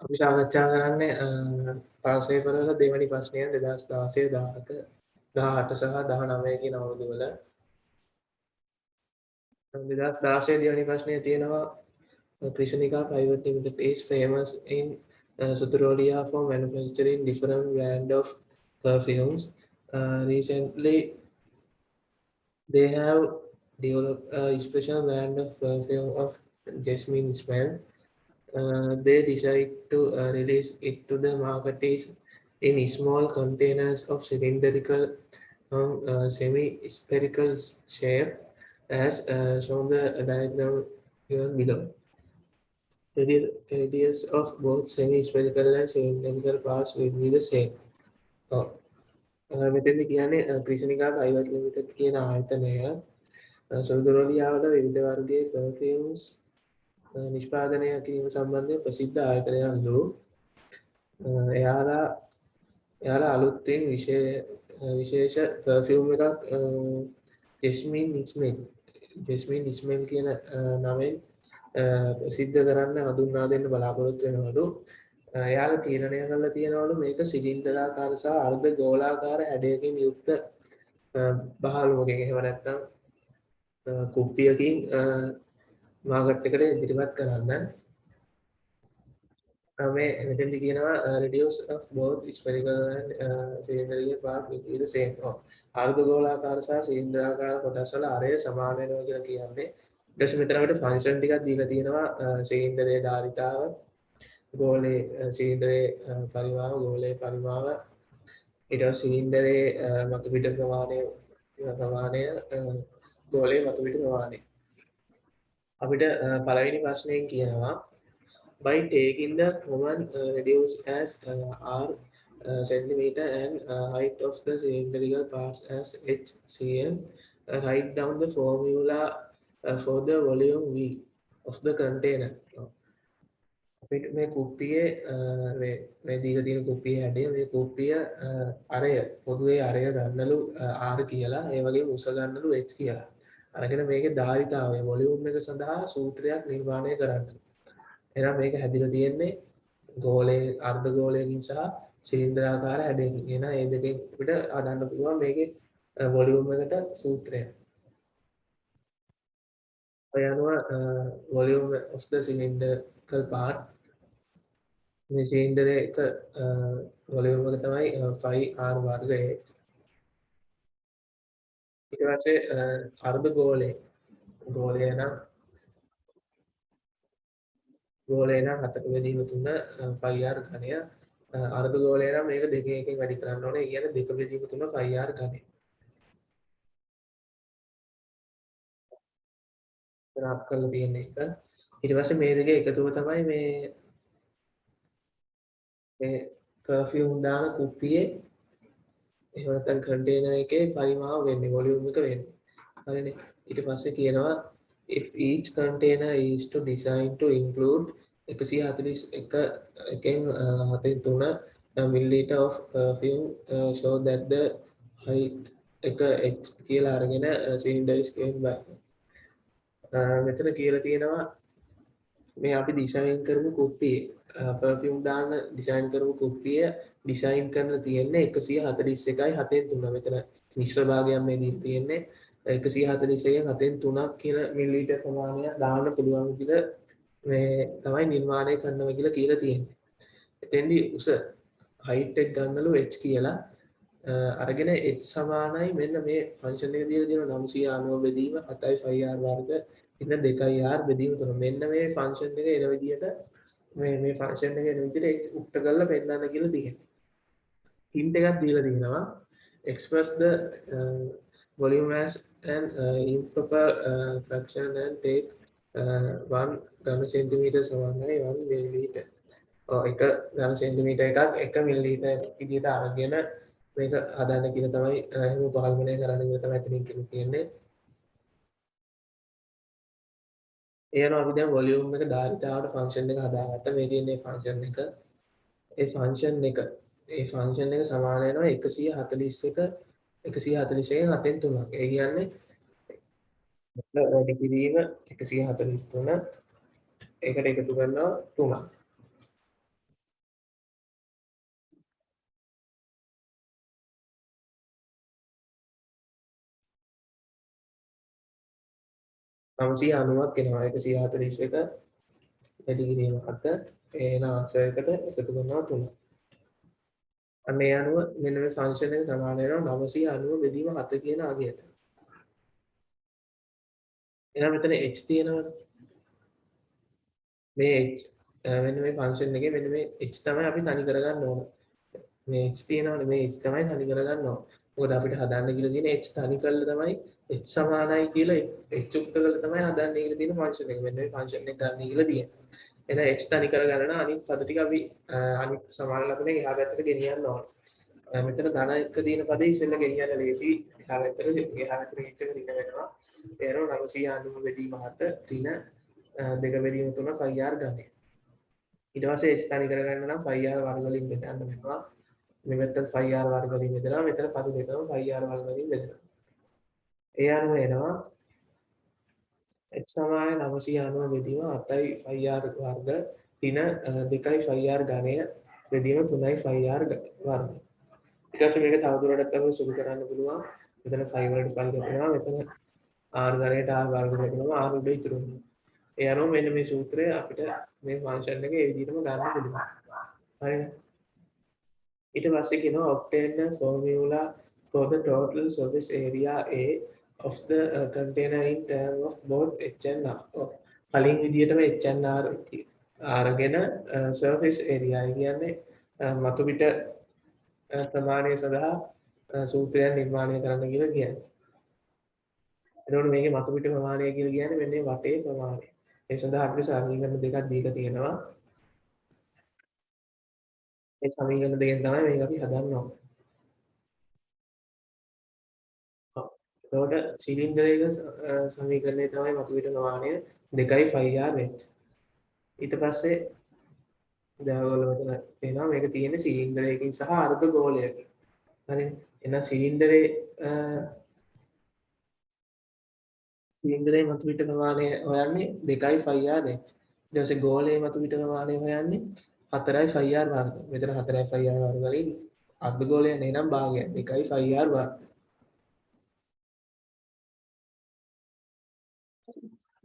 අපි සාකච්ඡා කරන්නේ පාසල් කරවල දෙවැනි ප්‍රශ්නය 2016 17 සහ 19 කියන අවුරුදු වල 2016 දෙවැනි ප්‍රශ්නයේ තියෙනවා Krishnika Private Limited is famous in Suturolia for manufacturing different brand of perfumes. Recently, they have developed a special brand of perfume of jasmine smell. They decide to release it to the market is in small containers of cylindrical semi-spherical shape as shown the diagram given below. Radius of both semi-spherical and cylindrical parts will be the same. මෙතෙන්ද කියන්නේ ක්‍රිෂ්ණිකා private limited කියන ආයතනය සොළුදොරලියාවල විවිධ වර්ගයේ perfumes නිෂ්පාදනය කිරීම සම්බන්ධයෙන් ප්‍රසිද්ධ ආයතනයක්ලු. එයාලා අලුත්ෙන් විශේෂ perfume එකක් ජෙස්මින් ස්මෙල් කියන නමෙන් ප්‍රසිද්ධ කරන්න හඳුන්වා දෙන්න බලාපොරොත්තු වෙනවලු. එයාලා තීරණය කරලා තියෙනවලු මේක සිලින්ඩරාකාර සහ අර්ධ ගෝලාකාර හැඩයකින් යුක්ත බහලුවකින් එහෙම නැත්නම් කුප්පියකින් මාකට් එකට ඉදිරිපත් කරන්න. මේ මෙතෙන්දි කියනවා reduce of both spherical and cylindrical part will be the same. අර්ධ ගෝලාකාර සහ සිලින්ඩරාකාර කොටස් වල අරය සමාන වෙනවා කියලා කියන්නේ. ඊට පස්සේ මෙතන අපිට ෆන්ක්ෂන් ටිකක් දීලා තියෙනවා සිලින්ඩරයේ ධාරිතාව, ගෝලයේ සිලින්ඩරයේ පරිමාව, ගෝලයේ පරිමාව, ඊට පස්සේ සිලින්ඩරයේ මතු පිට ප්‍රමාණය, ගෝලයේ මතු පිට ප්‍රමාණය. අපිට පළවෙනි ප්‍රශ්නයෙන් කියනවා by taking the common radius as r centimeter and height of the cylindrical parts as h cm, write down the formula for the volume v of the container. අපිට මේ කුප්පියේ මේ දීලා තියෙන කුප්පියේ හැඩය, මේ කුප්පිය අරය පොදුවේ අරය ගන්නලු r කියලා, ඒ වගේම උස ගන්නලු h කියලා. අරගෙන මේකේ ධාරිතාවය වොලියුම් එක සඳහා සූත්‍රයක් නිර්මාණය කරන්න. එහෙනම් මේක හැදිලා තියෙන්නේ ගෝලයේ අර්ධ ගෝලයකින් සහ සිලින්ඩරාකාර හැඩයකින්. එහෙනම් මේ දෙකෙන් අපිට හදන්න පුළුවන් මේකේ වොලියුම් එකට සූත්‍රය. ඔය අනුව volume of the cylindrical part මේ සිලින්ඩරයේ එක වොලියුම් එක තමයි 5r වර්ගය. ඊට පස්සේ අර්ධ ගෝලය නම් 7ක බෙදීම 3 5r ඝනය. අර්ධ ගෝලය නම් මේක දෙකෙන් එකෙන් වැඩි කරන්න ඕනේ. ඒ කියන්නේ 2 බෙදීම 3 5r ඝනය. ග්‍රාෆ් කරලා තියෙන එක. ඊට පස්සේ මේ දෙකේ එකතුව තමයි මේ perfume දාන කුප්පියේ එහෙම නැත්නම් කන්ටේනර් එකේ පරිමාව වෙන්නේ, වොලියුම් එක වෙන්නේ. හරිනේ. ඊට පස්සේ කියනවා if each container is to design to include 141 milliliter of perfume, show that the height එක h කියලා අරගෙන cylinder is given by. මෙතන කියලා තියෙනවා මේ අපි ඩිසයින් කරපු කුප්පියේ perfume දාන්න ඩිසයින් කරපු කුප්පිය ඩිසයින් කරන්න තියෙන්නේ 141.73. මෙතන මිශ්‍ර භාගයක් මේ දී තියෙන්නේ 141.73 කියන මිලිලීටර් ප්‍රමාණය දාන්න පුළුවන් විදිහට මේ තමයි නිර්මාණය කරනවා කියලා කියලා තියෙන්නේ. එතෙන්දී උස height එක ගන්නලු h කියලා අරගෙන h සමානයි මෙන්න මේ ෆන්ක්ෂන් එක දීලා තියෙනවා 990 බෙදීම 7යි 5r වර්ග ඉන්න 2r බෙදීම 3. මෙන්න මේ ෆන්ක්ෂන් එක එන විදිහට මේ ෆන්ක්ෂන් එක එන විදිහට උක්ට කරලා පෙන්නන්න කියලා තියෙනවා. hint එකක් දීලා තියෙනවා express the volume as an improper fraction and take 1 ඝන සෙන්ටිමීටර් සමානයි 1 මිලිලීටර්. එක ඝන සෙන්ටිමීටර් එකක් 1 මිලිලීටර් විදිහට අරගෙන මේක හදන්න කියලා තමයි එහෙම පාලනය කරන්න කියලා තමයි එතනින් කියන්නේ. ඒනවා අපි දැන් වොලියුම් එක ධාරිතාවට ෆන්ක්ෂන් එක හදාගත්තා. මේ තියෙන මේ ෆන්ක්ෂන් එක. ඒ ෆන්ක්ෂන් එක සමාන වෙනවා 141 7න් 3ක්. ඒ කියන්නේ වැඩි කිරීම 143 ඒකට එකතු කරනවා 3ක්. 990ක් එනවා 141 වැඩි කිරීම 7 එන ආන්සර් එකට එකතු කරනවා 3. අන්න ඒ අනුව මෙන්න මේ ෆන්ක්ෂන් එක සමාන වෙනවා 990 බෙදීම 7 කියන අගයට. එහෙනම් මෙතන h තියෙනවනේ. මේ h මෙන්න මේ ෆන්ක්ෂන් එකේ මෙන්න මේ h තමයි අපි තනි කරගන්න ඕන. මේ h තියෙනවනේ මේ h තමයි තනි කරගන්න ඕන. මොකද අපිට හදන්න කියලා තියෙන h තනි කරලා තමයි h සමානයි කියලා h උක්ත කරලා තමයි හදන්න කියලා තියෙන ෆන්ක්ෂන් එක. මෙන්න මේ ෆන්ක්ෂන් එක ගන්න කියලා තියෙනවා. එහෙනම් h තනි කරගන්න නම් අනිත් පද ටික අපි අනිත් සමාන ලකුණේ එහා පැත්තට ගෙනියන්න ඕන. මෙතන ධන එක තියෙන පදේ ඉස්සෙල්ලා ගෙනියන්න ලේසි. එහා පැත්තට h එක රින්න වෙනවා. ඒරෝ 990 බෙදීම 7 ඍණ 2 බෙදීම 3 5r ගන්න. ඊට පස්සේ h තනි කරගන්න නම් 5r වර්ග වලින් බෙදන්න වෙනවා. මෙතන 5r වර්ග වලින් බෙදලා මෙතන පද දෙකම 5r වර්ග වලින් බෙදලා. ඒ අනුව එනවා h සමාන 990 බෙදීම 7යි 5r වර්ග ඍණ 2යි 5r ඝනය බෙදීම 3යි 5r වර්ග. ඊට පස්සේ මේක තවදුරටත් අපි සුළු කරන්න පුළුවන්. මෙතන 5 වලට 5 දෙනවා. මෙතන r ඝනයට r වර්ග දෙනවා. r උඩ ඉතුරු වෙනවා. ඒ අනුව මෙන්න මේ සූත්‍රය අපිට මේ ෆන්ක්ෂන් එක ඒ විදිහටම ගන්න පුළුවන්. හරිද? ඊට පස්සේ කියනවා obtain the formula for the total surface area A of the container in terms of both h and r. කලින් විදිහටම h and r අරගෙන surface area කියන්නේ මතු පිට ප්‍රමාණය සඳහා සූත්‍රයක් නිර්මාණය කරන්න කියලා කියන්නේ. එතකොට මේකේ මතු පිට ප්‍රමාණය කියලා කියන්නේ මෙන්න මේ වටේ ප්‍රමාණය. ඒ සඳහා අපිට සමීකරණ දෙකක් දීලා තියෙනවා. ඒ සමීකරණ දෙකෙන් තමයි මේක අපි හදන්න ඕනේ. එතකොට සිලින්ඩරයක සමීකරණය තමයි මතුපිට ප්‍රමාණය 2.5r/h. ඊට පස්සේ දැන් ඔයගොල්ලෝ මෙතන පේනවා මේක තියෙන්නේ සිලින්ඩරයකින් සහ අර්ධ ගෝලයකින්. හරිනේ. එහෙනම් සිලින්ඩරයේ මතුපිට ප්‍රමාණය හොයන්නේ 2.5r/h. ඊට පස්සේ ගෝලයේ මතුපිට ප්‍රමාණය හොයන්නේ 4.5r වර්ග. මෙතන 4.5r වර්ග වලින් අර්ධ ගෝලය නේනම් භාගය 2.5r වර්ග.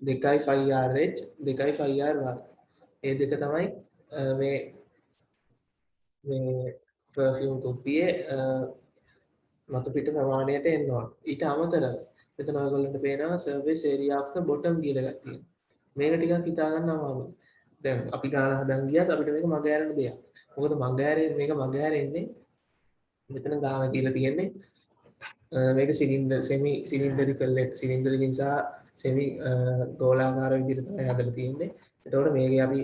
2.5RH 2.5R වර්ග. ඒ දෙක තමයි මේ පර්ෆියුම් කුප්පියේ මතු පිට ප්‍රමාණයට එන්න ඕන. ඊට අමතරව මෙතන ඔයගොල්ලන්ට පේනවා surface area of the bottom කියලා එකක් තියෙනවා. මේක ටිකක් හිතා ගන්න අමාරුයි. දැන් අපි ගාන හදන් ගියත් අපිට මේක මග ඇරෙන්න දෙයක්. මොකද මග ඇරෙන්නේ මෙතන ගාන කියලා තියෙන්නේ මේක සෙමි සිලින්ඩරිකල් සිලින්ඩරකින් සහ සෙමි ගෝලාකාර විදිහට තමයි හදලා තියෙන්නේ. එතකොට මේකේ අපි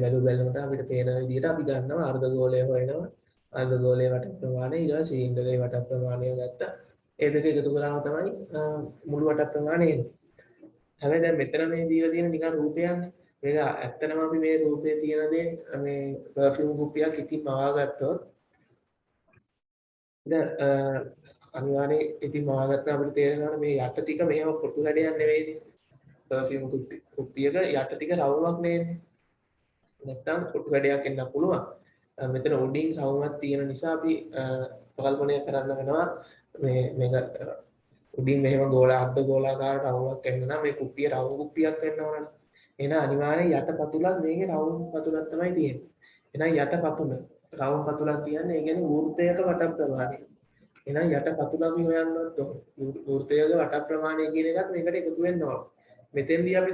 බැලුමට අපිට පේන විදිහට අපි ගන්නවා අර්ධ ගෝලය හොයනවා. අර්ධ ගෝලයේ වට ප්‍රමාණය ඊට පස්සේ සිලින්ඩරයේ වට ප්‍රමාණය ගත්තා. ඒ දෙක එකතු කරාම තමයි මුළු වට ප්‍රමාණය එන්නේ. හැබැයි දැන් මෙතන මේ දීලා තියෙන නිකන් රූපයක්නේ. මේක ඇත්තටම අපි මේ රූපේ තියෙන දේ මේ පර්ෆියුම් කුප්පියක් ඉතින් මවාගත්තොත් දැන් අනිවාර්යයෙන් ඉතින් මවාගත්ත අපිට තේරෙනවා මේ යට ටික මේව පොටු හැඩයක් නෙවෙයිනේ. පර්ෆියුම් කුප්පියක යට ටික රවුමක් නෙන්නේ. නැත්තම් පොටු හැඩයක් එන්න පුළුවන්. මෙතන උඩින් රවුමක් තියෙන නිසා අපි කල්පනය කරන්න වෙනවා මේක උඩින් මෙහෙම අර්ධ ගෝලාකාර රවුමක් එන්න නම් මේ කුප්පිය රවුම් කුප්පියක් වෙන්න ඕනනේ. එහෙනම් අනිවාර්යෙන් යට පතුලක් මේකේ රවුම් පතුලක් තමයි තියෙන්නේ. එහෙනම් යට පතුල රවුම් පතුලක් කියන්නේ ඒ කියන්නේ වෘත්තයක වට ප්‍රමාණය. එහෙනම් යට පතුල අපි හොයන්නත් ඕනේ. වෘත්තයක වට ප්‍රමාණය කියන එකත් මේකට එකතු වෙන්න ඕන. මෙතෙන්දී අපි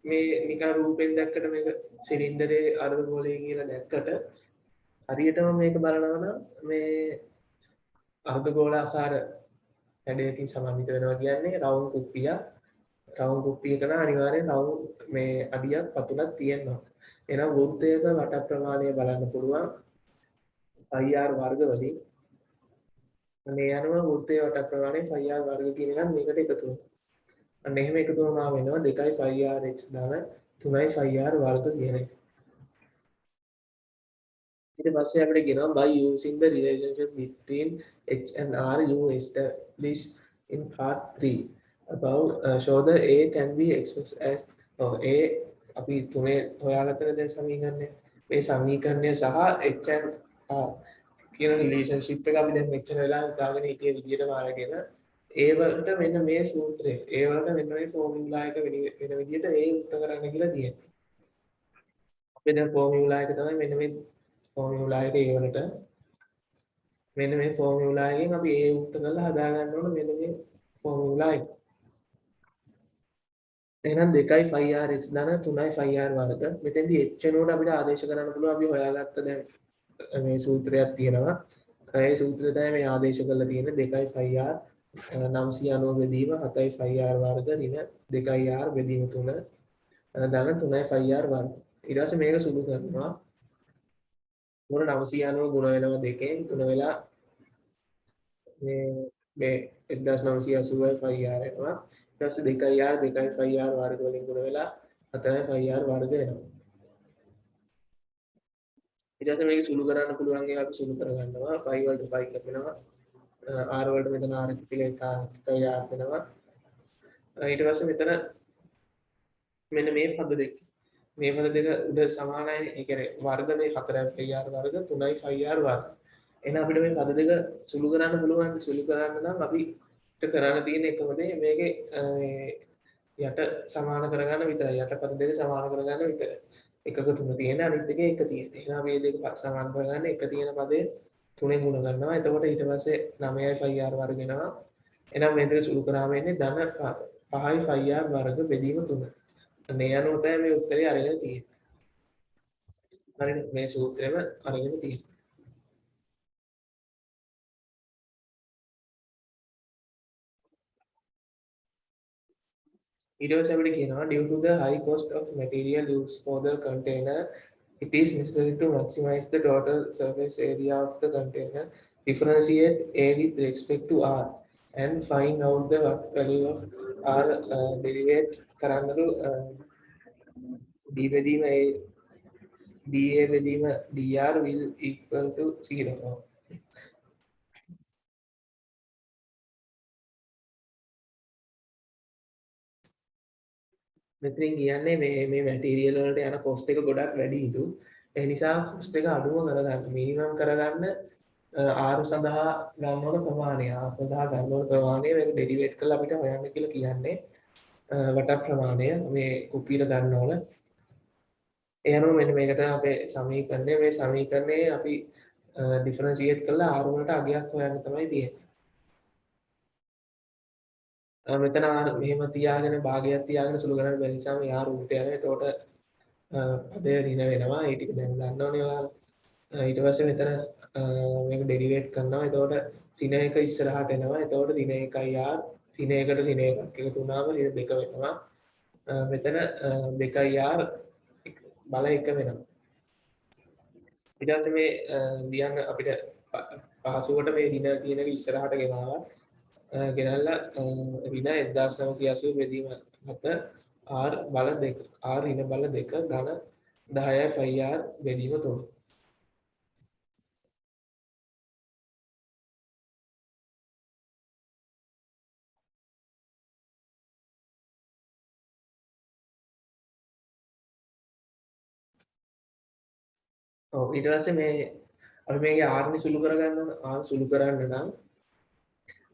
මේ නිකන් රූපෙන් දැක්කට මේක සිලින්ඩරේ අර්ධ ගෝලය කියලා දැක්කට හරියටම මේක බලනවා නම් මේ අර්ධ ගෝලාකාර හැඩයකින් සමන්විත වෙනවා කියන්නේ රවුම් කුප්පියක නම් අනිවාර්යෙන් රවුම් මේ අඩියක් පතුලක් තියෙනවා. එහෙනම් වෘත්තයක වට ප්‍රමාණය බලන්න පුළුවන් ir වර්ග වලින්. මේ අනුව වෘත්තයේ වට ප්‍රමාණය 5r වර්ග කියන එකත් මේකට එකතු වෙනවා. අන්න එහෙම එකතු වුණාම වෙනවා 2.5rh දාන 3.5r වර්ග කියන එක. ඊට පස්සේ අපිට කියනවා by using the relationship between h and r you establish in part 3 above show the a can be expressed as a අපි තුනේ හොයාගත්තනේ දැන් සමීකරණය. මේ සමීකරණය සහ h and r කියන රිලේෂන්ෂිප් එක අපි දැන් මෙච්චර වෙලා හිතාගෙන හිටිය විදිහටම අරගෙන ඒ වලට මෙන්න මේ සූත්‍රය. ඒ වලට මෙන්න මේ ෆෝමියුලා එක වෙන විදිහට ඒ උත්තර කරන්න කියලා තියෙනවා. අපේ දැන් ෆෝමියුලා එක තමයි මෙන්න මේ ෆෝමියුලා එක ඒ වලට මෙන්න මේ ෆෝමියුලා එකෙන් අපි ඒ උත්තර කරලා හදා ගන්න ඕන මෙන්න මේ ෆෝමියුලා එක. එහෙනම් 2යි 5r h ධන 3යි 5r වර්ග. මෙතෙන්දී h වෙනුවට අපිට ආදේශ කරන්න පුළුවන් අපි හොයාගත්ත දැන් මේ සූත්‍රයක් තියෙනවා. ඒ සූත්‍රය තමයි මේ ආදේශ කරලා තියෙන්නේ 2යි 5r 990 බෙදීම 7යි 5r වර්ග ඍණ 2r බෙදීම 3 ධන 3යි 5r වර්ග. ඊට පස්සේ මේක සුළු කරනවා. මොන 990 ගුණ වෙනවා දෙකෙන් 3 වෙලා මේ 1980යි 5r එනවා. ඊට පස්සේ 2r 2යි 5r වර්ග වලින් ගුණ වෙලා 7යි 5r වර්ග එනවා. ඊට පස්සේ මේක සුළු කරන්න පුළුවන් ඒවා අපි සුළු කරගන්නවා 5 වලට 5 කැපෙනවා r වලට මෙතන r කියලා එකයි r වෙනවා ඊට පස්සේ මෙතන මෙන්න මේ පද දෙක උඩ සමානයි ඒ කියන්නේ වර්ග මේ 4යි 5r වර්ග 3යි 5r වර්ග එහෙනම් අපිට මේ පද දෙක සුළු කරන්න පුළුවන් සුළු කරන්න නම් අපිට කරන්න තියෙන එකම දේ මේකේ යට සමාන කරගන්න විතරයි යට පද දෙක සමාන කරගන්න විතරයි එකක 3 තියෙන අනිත් එකේ 1 තියෙන. එහෙනම් මේ දෙක සමාන කරගන්න එක තියෙන පදේ 3ෙන් ගුණ කරනවා. එතකොට ඊට පස්සේ 9යි 5r වර්ග එනවා. එහෙනම් මේ දෙක සුළු කරාම එන්නේ ධන 5යි 5r වර්ග බෙදීම 3. මේ අනුව තමයි මේ උත්තරේ අරගෙන තියෙන්නේ. හරිද? මේ සූත්‍රෙම අරගෙන තියෙන්නේ. ඊට පස්සේ අපිට කියනවා due to the high cost of material used for the container it is necessary to maximize the total surface area of the container differentiate a with respect to r and find out the value of r derivate කරන්නලු d බෙදීම a dA බෙදීම dr will equal to 0. මෙතනින් කියන්නේ මේ material වලට යන cost එක ගොඩක් වැඩි හිටු. ඒ නිසා කොස්ට් එක අඩුව කරගන්න මිනිමම් කරගන්න R සඳහා ගන්න ඕන ප්‍රමාණය. R සඳහා ගන්න ඕන ප්‍රමාණය මේක ඩෙරිවේට් කරලා අපිට හොයන්න කියලා කියන්නේ වට ප්‍රමාණය මේ කුපියට ගන්න ඕන. ඒ අනුව මෙන්න මේක තමයි අපේ සමීකරණය. මේ සමීකරණේ අපි ඩිෆරන්ෂියේට් කරලා R වලට අගයක් හොයන්න තමයි තියෙන්නේ. මෙතන මෙහෙම තියාගෙන භාගයක් තියාගෙන සුළු කරන්න බැරි නිසා මේ R උඩට යනවා. එතකොට පදේ ඍණ වෙනවා. ඒ ටික දැන් දන්නවනේ ඔයාලා. ඊට පස්සේ මෙතන මේක ඩෙරිවේට් කරනවා. එතකොට ඍණ එක ඉස්සරහට එනවා. එතකොට ඍණ 1යි r ඍණ 1ට ඍණ 1ක් එකතු වුණාම ඍණ 2 වෙනවා. මෙතන 2යි r බල 1 වෙනවා. ඊට පස්සේ මේ ලියන්න අපිට පහසුවට මේ ඍණ කියන එක ඉස්සරහට ගෙනාවා. ගෙනල්ලා ඍණ 1980 බෙදීම 7 r බල 2 r ඍණ බල 2 ධන 10යි 5r බෙදීම 3. ඔව් ඊට පස්සේ මේ අපි මේකේ r ని සුළු කරගන්න ඕන. r සුළු කරන්න නම්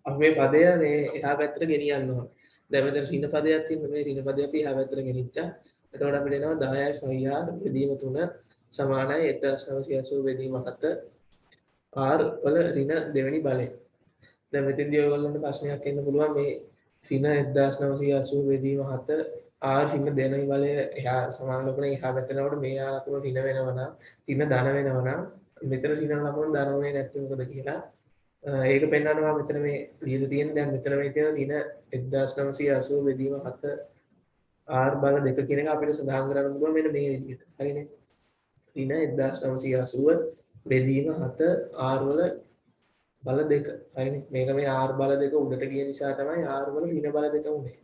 අපි මේ පදය මේ එහා පැත්තට ගෙනියන්න ඕන. දැන් මෙතන ඍණ පදයක් තියෙනවා. මේ ඍණ පදය අපි එහා පැත්තට ගෙනිච්චා. එතකොට අපිට එනවා 10යි 5r බෙදීම 3 සමානයි 1980 බෙදීම 7 r වල ඍණ දෙවෙනි බලය. දැන් මෙතෙන්දී ඔයගොල්ලන්ට ප්‍රශ්නයක් එන්න පුළුවන් මේ ඍණ 1980 බෙදීම 7 r ඍණ දෙවෙනි බලය එහා සමාන ලකුණ එහා පැත්තට යනකොට මේ ආලකුණ ඍණ වෙනවා නම් ඍණ ධන වෙනවා නම් මෙතන ඍණ ලකුණ ධන වෙන්නේ නැත්නම් මොකද කියලා ඒක පෙන්වනවා මෙතන මේ ලියලා තියෙන දැන් මෙතන මේ තියෙන ඍණ 1980 බෙදීම 7 r බල 2 කියන එක අපිට සඳහන් කරන්න පුළුවන් මෙන්න මේ විදිහට. හරිනේ. ඍණ 1980 බෙදීම 7 r වල බල 2. හරිනේ. මේක මේ r බල 2 උඩට ගිය නිසා තමයි r වල ඍණ බල 2 උනේ.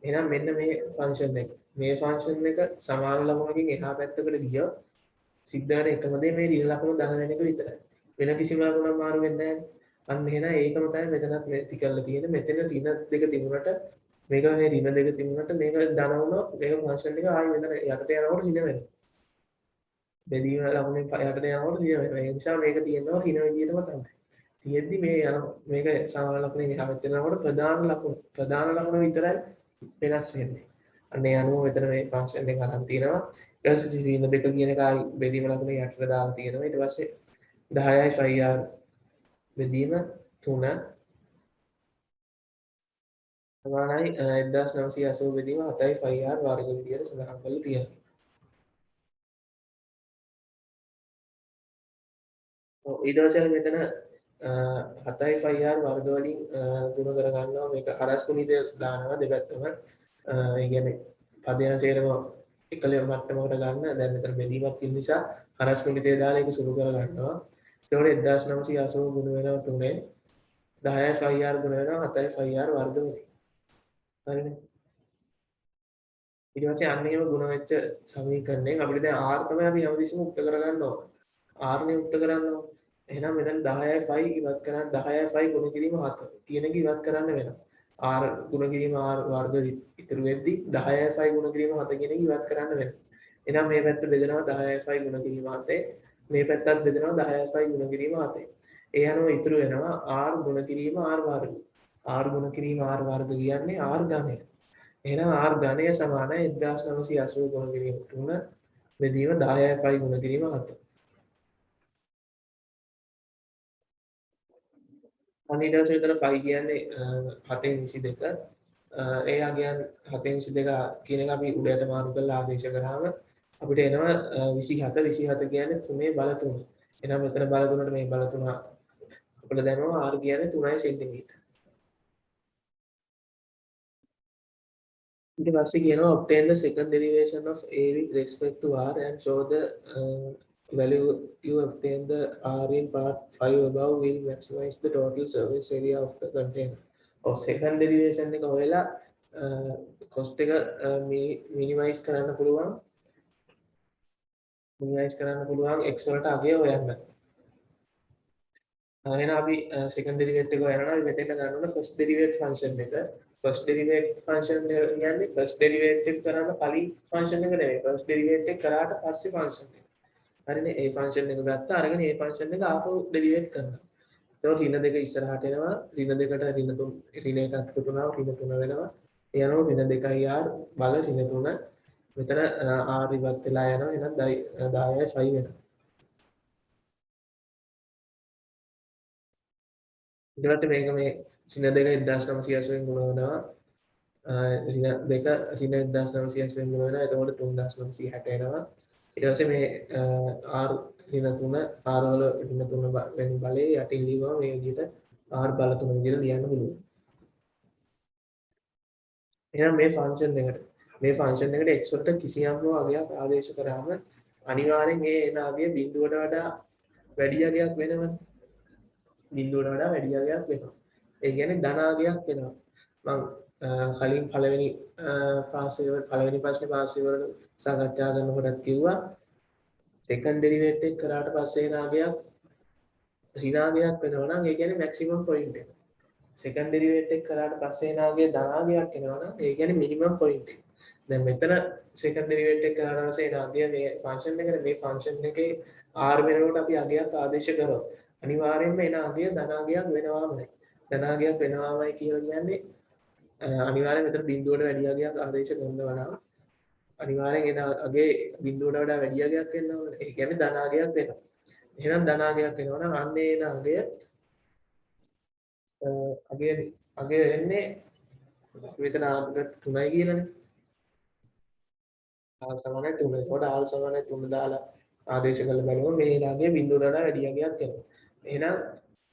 එහෙනම් මෙන්න මේ ෆන්ක්ෂන් එක. මේ ෆන්ක්ෂන් එක සමාන ලකුණකින් එහා පැත්තකට ගියොත් සිද්ධ වෙන එකම දේ මේ ඍණ ලකුණ ධන වෙන එක විතරයි. වෙන කිසිම ලකුණක් මාරු වෙන්නේ නැහැ. අන්න එහෙනම් ඒකම තමයි මෙතනත් මේ තිකල්ලා තියෙන්නේ. මෙතන ඍණ දෙක තිබුණට මේක මේ ඍණ දෙක තිබුණට මේක ධන වුණොත් මේක ෆන්ක්ෂන් එක ආයෙ මෙතන යටට යනකොට ඍණ වෙනවා. බෙදීම ලකුණෙන් යටට යනකොට ඍණ වෙනවා. ඒ නිසා මේක තියෙනවා ඍණ විදියටම තමයි. තියෙද්දි මේ යන මේක සමාන ලකුණෙන් එහා පැත්තට යනකොට ප්‍රධාන ලකුණ විතරයි වෙනස් වෙන්නේ. අන්න ඒ අනුව මෙතන මේ ෆන්ක්ෂන් එක අරන් තියෙනවා. ඊට පස්සේ ඍණ 2 කියන එක බෙදීම ලකුණ යටට දාලා තියෙනවා. ඊට පස්සේ 10යි 5r බෙදීම 3 සමානයි 1980 බෙදීම 7යි 5r වර්ග විදියට සඳහන් කරලා තියෙනවා. ඊට පස්සේ මෙතන 7යි 5r වර්ග වලින් ගුණ කර ගන්නවා මේක හරස් ගුණිතය දානවා දෙපැත්තම. ඒ කියන්නේ පදයන් සේරම එකල මට්ටමකට ගන්න. දැන් මෙතන බෙදීමක් තියෙන නිසා හරස් ගුණිතය දාලා ඒක සුළු කර ගන්නවා. ඒතකොට 1980 ගුණ වෙනවා 3 10යි 5r ගුණ වෙනවා 7යි 5r වර්ග වෙනවා. හරිනේ. ඊට පස්සේ අන්න එහෙම ගුණ වෙච්ච සමීකරණයෙන් අපිට දැන් r තමයි අපි හැමතිස්සෙම උත්ත කරගන්න ඕන. r නේ උත්ත කරන්න ඕන. එහෙනම් මෙතන 10යි 5 ඉවත් කරන්න 10යි 5 ගුණ කිරීම 7 කියන එක ඉවත් කරන්න වෙනවා. r ගුණ කිරීම r වර්ග ඉතුරු වෙද්දි 10යි 5 ගුණ කිරීම 7 කියන එක ඉවත් කරන්න වෙනවා. එහෙනම් මේ පැත්ත බෙදෙනවා 10යි 5 ගුණ කිරීම 7. මේ පැත්තත් බෙදෙනවා 10යි 5 ගුණ කිරීම 7. ඒ අනුව ඉතුරු වෙනවා r ගුණ කිරීම r වර්ග. r ගුණ කිරීම r වර්ග කියන්නේ r ඝනය. එහෙනම් r ඝනය සමානයි 1980 ගුණ කිරීම 3 බෙදීම 10යි 5 ගුණ කිරීම 7. අනිත් ඊට පස්සේ විතර 5 කියන්නේ 7න් 22. ඒ අගයන් 7න් 22 කියන එක අපි උඩට මාරු කරලා ආදේශ කරාම අපිට එනවා 27. 27 කියන්නේ 3 බල 3. එහෙනම් මෙතන බල 3ට මේ බල 3 අපිට දැනෙනවා r කියන්නේ 3 සෙන්ටිමීටර. ඊට පස්සේ කියනවා obtain the second derivation of a with respect to r and show the value you obtain the r in part 5 above will maximize the total surface area of the container. ඔව් second derivation එක හොයලා cost එක minimize කරන්න පුළුවන් x වලට අගය හොයන්න. එහෙනම් අපි second derivative එක හොයනවා අපි මෙතෙන් ගන්න ඕන first derivative function එක. first derivative function කියන්නේ first derivative කරන්න කලින් function එක නෙවෙයි first derivative කරාට පස්සේ function එක. හරිනේ ඒ function එක ගත්තා අරගෙන ඒ function එක ආපහු derivate කරනවා. ඒතකොට ඍණ දෙක ඉස්සරහට එනවා ඍණ දෙකට ඍණ 3 ඍණ එකක් එකතු වුණා ඍණ 3 වෙනවා. ඒ අනුව ඍණ 2යි r බල ඍණ 3 මෙතන r ඉවත් වෙලා යනවා එහෙනම් 10යි 5 වෙනවා. ඊට මේක මේ ඍණ දෙක 1980 ගුණ වෙනවා. ඍණ දෙක ඍණ 1980 ගුණ වෙනවා. එතකොට 3960 එනවා. ඊට පස්සේ මේ r ඍණ 3 r වල ඍණ 3 වෙන බලේ යටින් ලියනවා මේ විදිහට r බල 3 විදිහට ලියන්න පුළුවන්. එහෙනම් මේ ෆන්ක්ෂන් එකට x වලට කිසියම් අගයක් ආදේශ කරාම අනිවාර්යෙන් ඒ එන අගය බිඳුවට වඩා වැඩි අගයක් වෙනවනේ. බිඳුවට වඩා වැඩි අගයක් වෙනවා. ඒ කියන්නේ ධන අගයක් වෙනවා. මම කලින් පළවෙනි පළවෙනි ප්‍රශ්නේ පාස්සේ වල සාකච්ඡා කරනකොටත් කිව්වා second derivative එක කරාට පස්සේ එන අගයක් ඍණාගයක් වෙනවා නම් ඒ කියන්නේ maximum point එක. second derivative එක කරාට පස්සේ එන අගය ධනාගයක් වෙනවා නම් ඒ කියන්නේ minimum point එක. දැන් මෙතන second derivative එක කරාට පස්සේ එන අගය මේ function එකේ r වෙනකොට අපි අගයක් ආදේශ කරොත් අනිවාර්යයෙන්ම එන අගය ධනාගයක් වෙනවාමයි. ධනාගයක් වෙනවාමයි කියලා කියන්නේ අනිවාර්යයෙන් මෙතන බිඳුවට වැඩි අගයක් ආදේශ කරනවා නම් අනිවාර්යෙන් එන අගේ බිඳුවට වඩා වැඩි අගයක් වෙන්න ඕනේ. ඒ කියන්නේ ධනාගයක් වෙනවා. එහෙනම් ධනාගයක් වෙනවා නම් අන්න එන අගය වෙන්නේ මෙතන r 3යි කියලානේ. r සමානයි 3. ඒකට r සමානයි 3 දාලා ආදේශ කරලා බලමු මේ අගය බිඳුවට වඩා වැඩි අගයක් වෙනවා. එහෙනම්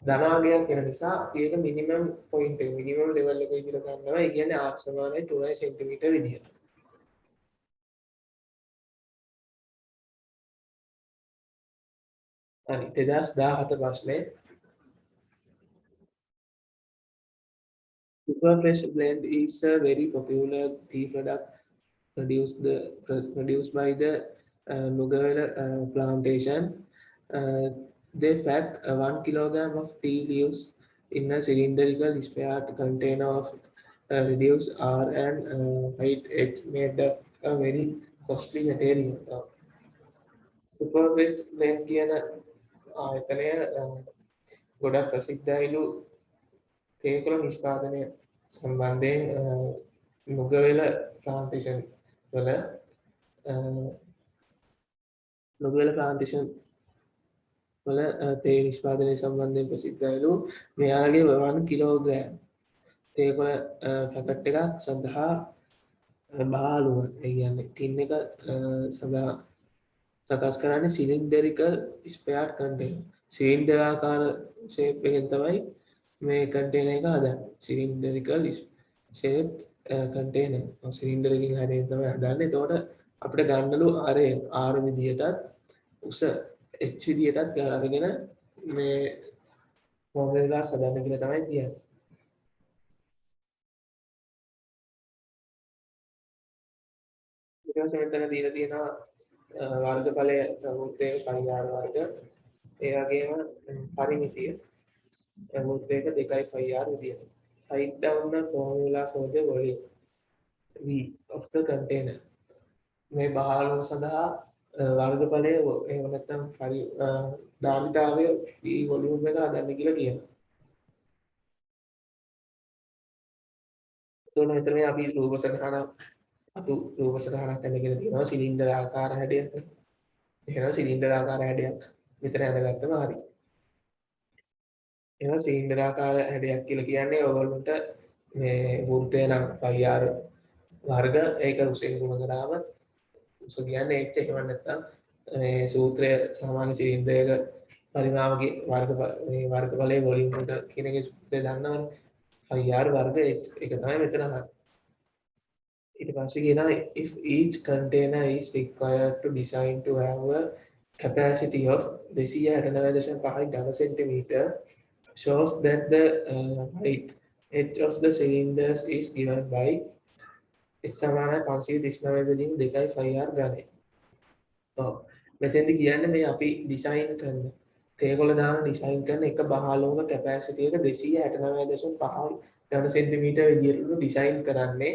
ධනාගයක් වෙන නිසා ඒක මිනිමම් පොයින්ට් එක මිනිමම් ලෙවල් එක විදිහට ගන්නවා. ඒ කියන්නේ r සමානයි 3 සෙන්ටිමීටර විදිහට. හරි 2017 ප්‍රශ්නේ Superfresh blend is a very popular tea product produced by the Nugget plantation. They pack 1 kilogram of tea leaves in a cylindrical sphere container of reduced R and white eggs made up a very costly material. Superfresh blend කියන ආයතනය ගොඩක් ප්‍රසිද්ධයිලු තේකොළ නිෂ්පාදනය සම්බන්ධයෙන් නුගවෙල plantation වල නුගවෙල plantation වල තේ නිෂ්පාදනය සම්බන්ධයෙන් ප්‍රසිද්ධයිලු මෙයාගේ වවන කිලෝග්‍රෑම් තේකොළ පැකට් එකක් සඳහා බාලුව ඒ කියන්නේ ටින් එක සඳහා සකස් කරන්නේ සිලින්ඩරිකල් ස්පෙයාර්ඩ් කන්ටේනර් සිලින්ඩරාකාර ෂේප් එකෙන් තමයි මේ කන්ටේනර් එක හදන්නේ සිලින්ඩරිකල් ෂේප් කන්ටේනර් සිලින්ඩර් එකකින් හරියට තමයි හදන්නේ එතකොට අපිට ගන්නලු ආර විදියටත් උස H විදියටත් අරගෙන මේ ෆෝමියුලා හදන්න කියලා තමයි කියන්නේ ඊට පස්සේ මෙතන දීලා තියෙනවා වර්ගඵලය වෘත්තයේ පරිමාණ වර්ග ඒ වගේම පරිමිතිය වෘත්තයක 2πr විදියට write down the formula for the volume v of the container මේ බහලුව සඳහා වර්ගඵලය එහෙම නැත්නම් ධාරිතාවය v වොලියුම් එක හදන්න කියලා කියනවා. එතකොට මෙතන මේ අපි රූප සටහනක් අරගෙන තියෙනවා සිලින්ඩර් ආකාර හැඩයක්. එහෙනම් සිලින්ඩර් ආකාර හැඩයක් මෙතන අඳගත්තම හරි. එහෙනම් සිලින්ඩර් ආකාර හැඩයක් කියලා කියන්නේ ඔයගොල්ලන්ට මේ වෘත්තය නම් πr වර්ග ඒක උසෙන් ගුණ කරාම උස කියන්නේ h එහෙම නැත්නම් මේ සූත්‍රය සාමාන්‍ය සිලින්ඩරයක පරිමාවක වර්ගඵලයේ වොලියුම් එක කියන එකේ සූත්‍රය දන්නවනේ πr වර්ග h ඒක තමයි මෙතන අහන්නේ. ඊට පස්සේ කියනවා if each container is required to design to have a capacity of 269.5 ඝන centimetre shows that the height edge of the cylinders is given by S සමානයි 539 බෙදීම 2.5r ඝනය. ඔව්. මෙතෙන්දි කියන්නේ මේ අපි ඩිසයින් කරන තේකොළ දාන ඩිසයින් කරන එක බහලවක කැපැසිටි එක 269.5 ඝන සෙන්ටිමීටර විදියට ඩිසයින් කරන්නේ.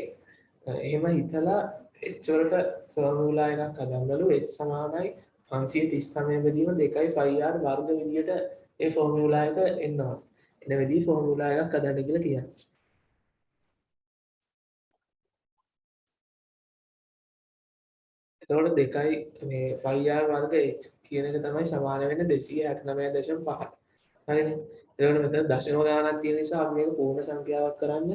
එහෙම හිතලා h වලට ෆෝමියුලා එකක් හදන්නලු h සමානයි 539 බෙදීම 2.5r වර්ග විදියට ඒ ෆෝමියුලා එක එනවා. එන විදිහ ෆෝමියුලා එකක් හදන්න කියලා කියන්නේ. එතකොට 2යි මේ 5r වර්ග h කියන එක තමයි සමාන වෙන්නේ 269.5. හරිනේ. එතකොට මෙතන දශම ගානක් තියෙන නිසා අපි මේක පූර්ණ සංඛ්‍යාවක් කරන්න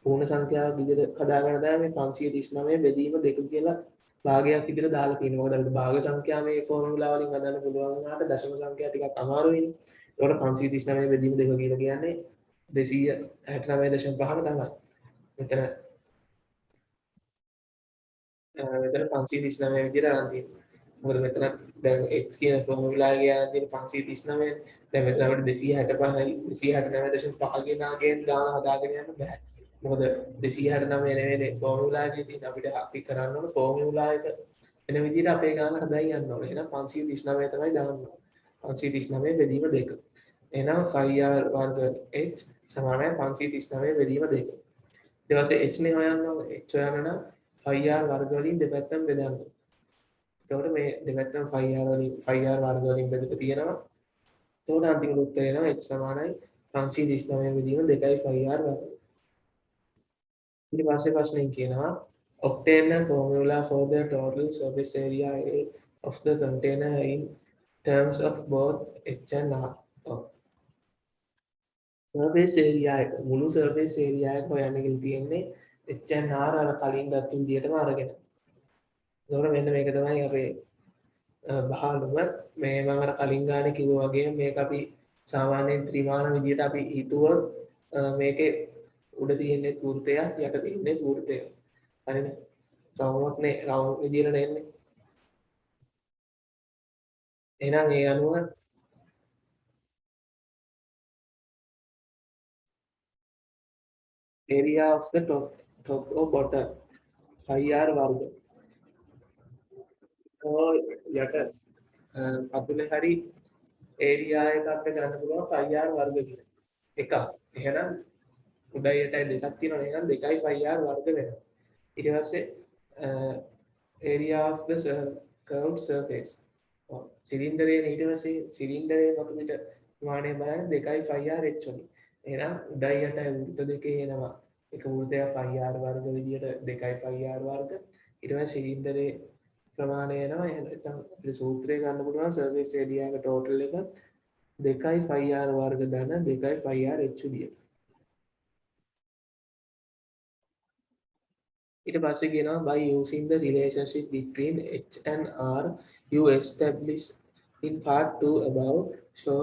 පූර්ණ සංඛ්‍යාවක් විදිහට හදාගන්න තමයි මේ 539 බෙදීම 2 කියලා භාගයක් විදිහට දාලා තියෙනවා. මොකද අපිට භාග සංඛ්‍යා මේ ෆෝමියුලා වලින් හදන්න පුළුවන් වුණාට දශම සංඛ්‍යා ටිකක් අමාරුයිනේ. ඒකට 539 බෙදීම 2 කියලා කියන්නේ 269.5 තමයි. මෙතන 539 විදිහට අරන් තියෙනවා. මොකද මෙතන දැන් x කියන ෆෝමියුලා එකේ අරන් තියෙන 539. දැන් මෙතන අපිට 265යි 269.5 ගෙනාගෙන දාන හදාගෙන යන්න බෑ. මොකද 269 නෙවෙයි ෆෝමියුලා එකේ තියෙන අපිට අපි කරන්න ඕන ෆෝමියුලා එක එන විදිහට අපේ ගාන හදායි යන්න ඕනේ. එහෙනම් 539 තමයි දාන්න ඕනේ. 539 බෙදීම 2. එහෙනම් 5r වර්ග h සමානයි 539 බෙදීම 2. ඊට පස්සේ h නේ හොයන්න ඕනේ. h හොයන්න නම් 5r වර්ග වලින් දෙපැත්තම බෙදන්න. එතකොට මේ දෙපැත්තම 5r වර්ග වලින් බෙදලා තියෙනවා. එතකොට අන්තිම උත්තරය එනවා h සමානයි 539 බෙදීම 2.5r වර්ග. ඊට පස්සේ ප්‍රශ්නෙන් කියනවා obtain a formula for the total surface area of the container in terms of both h and r. surface area එක මුළු surface area එක හොයන්න කියලා තියෙන්නේ h and r අර කලින් ගත්ත විදිහටම අරගෙන. ඒතකොට මෙන්න මේක තමයි අපේ බහලුව මේ මම අර කලින් ගානේ කිව්වා වගේ මේක අපි සාමාන්‍යයෙන් ත්‍රිමාන විදිහට අපි හිතුවොත් මේකේ උඩ තියෙන්නේ වෘත්තයක් යට තියෙන්නේ වෘත්තයක්. හරිනේ. රවුමක් නේ රවුම් විදිහට නෙන්නේ. එහෙනම් ඒ අනුව area of the top or bottom 5r වර්ග. යට අපිට හරි area එක අපිට ගන්න පුළුවන් 5r වර්ග කියලා. එකක්. එහෙනම් උඩයි යටයි දෙකක් තියෙනවා. එහෙනම් 2.5r වර්ග වෙනවා. ඊට පස්සේ area of the curved surface. සිලින්ඩරයේ ඊට පස්සේ සිලින්ඩරයේ මොකද ප්‍රමාණය බලන්න 2.5r h වලින්. එහෙනම් උඩයි යටයි වෘත්ත දෙකේ එනවා. එක වෘත්තයක් 5r වර්ග විදියට 2.5r වර්ග. ඊට පස්සේ සිලින්ඩරේ ප්‍රමාණය එනවා. එහෙනම් අපිට සූත්‍රය ගන්න පුළුවන් සර්ෆේස් ඒරියා එක ටෝටල් එක 2.5r වර්ග ධන 2.5r h විදියට. ඊට පස්සේ කියනවා by using the relationship between h and r you establish in part 2 above show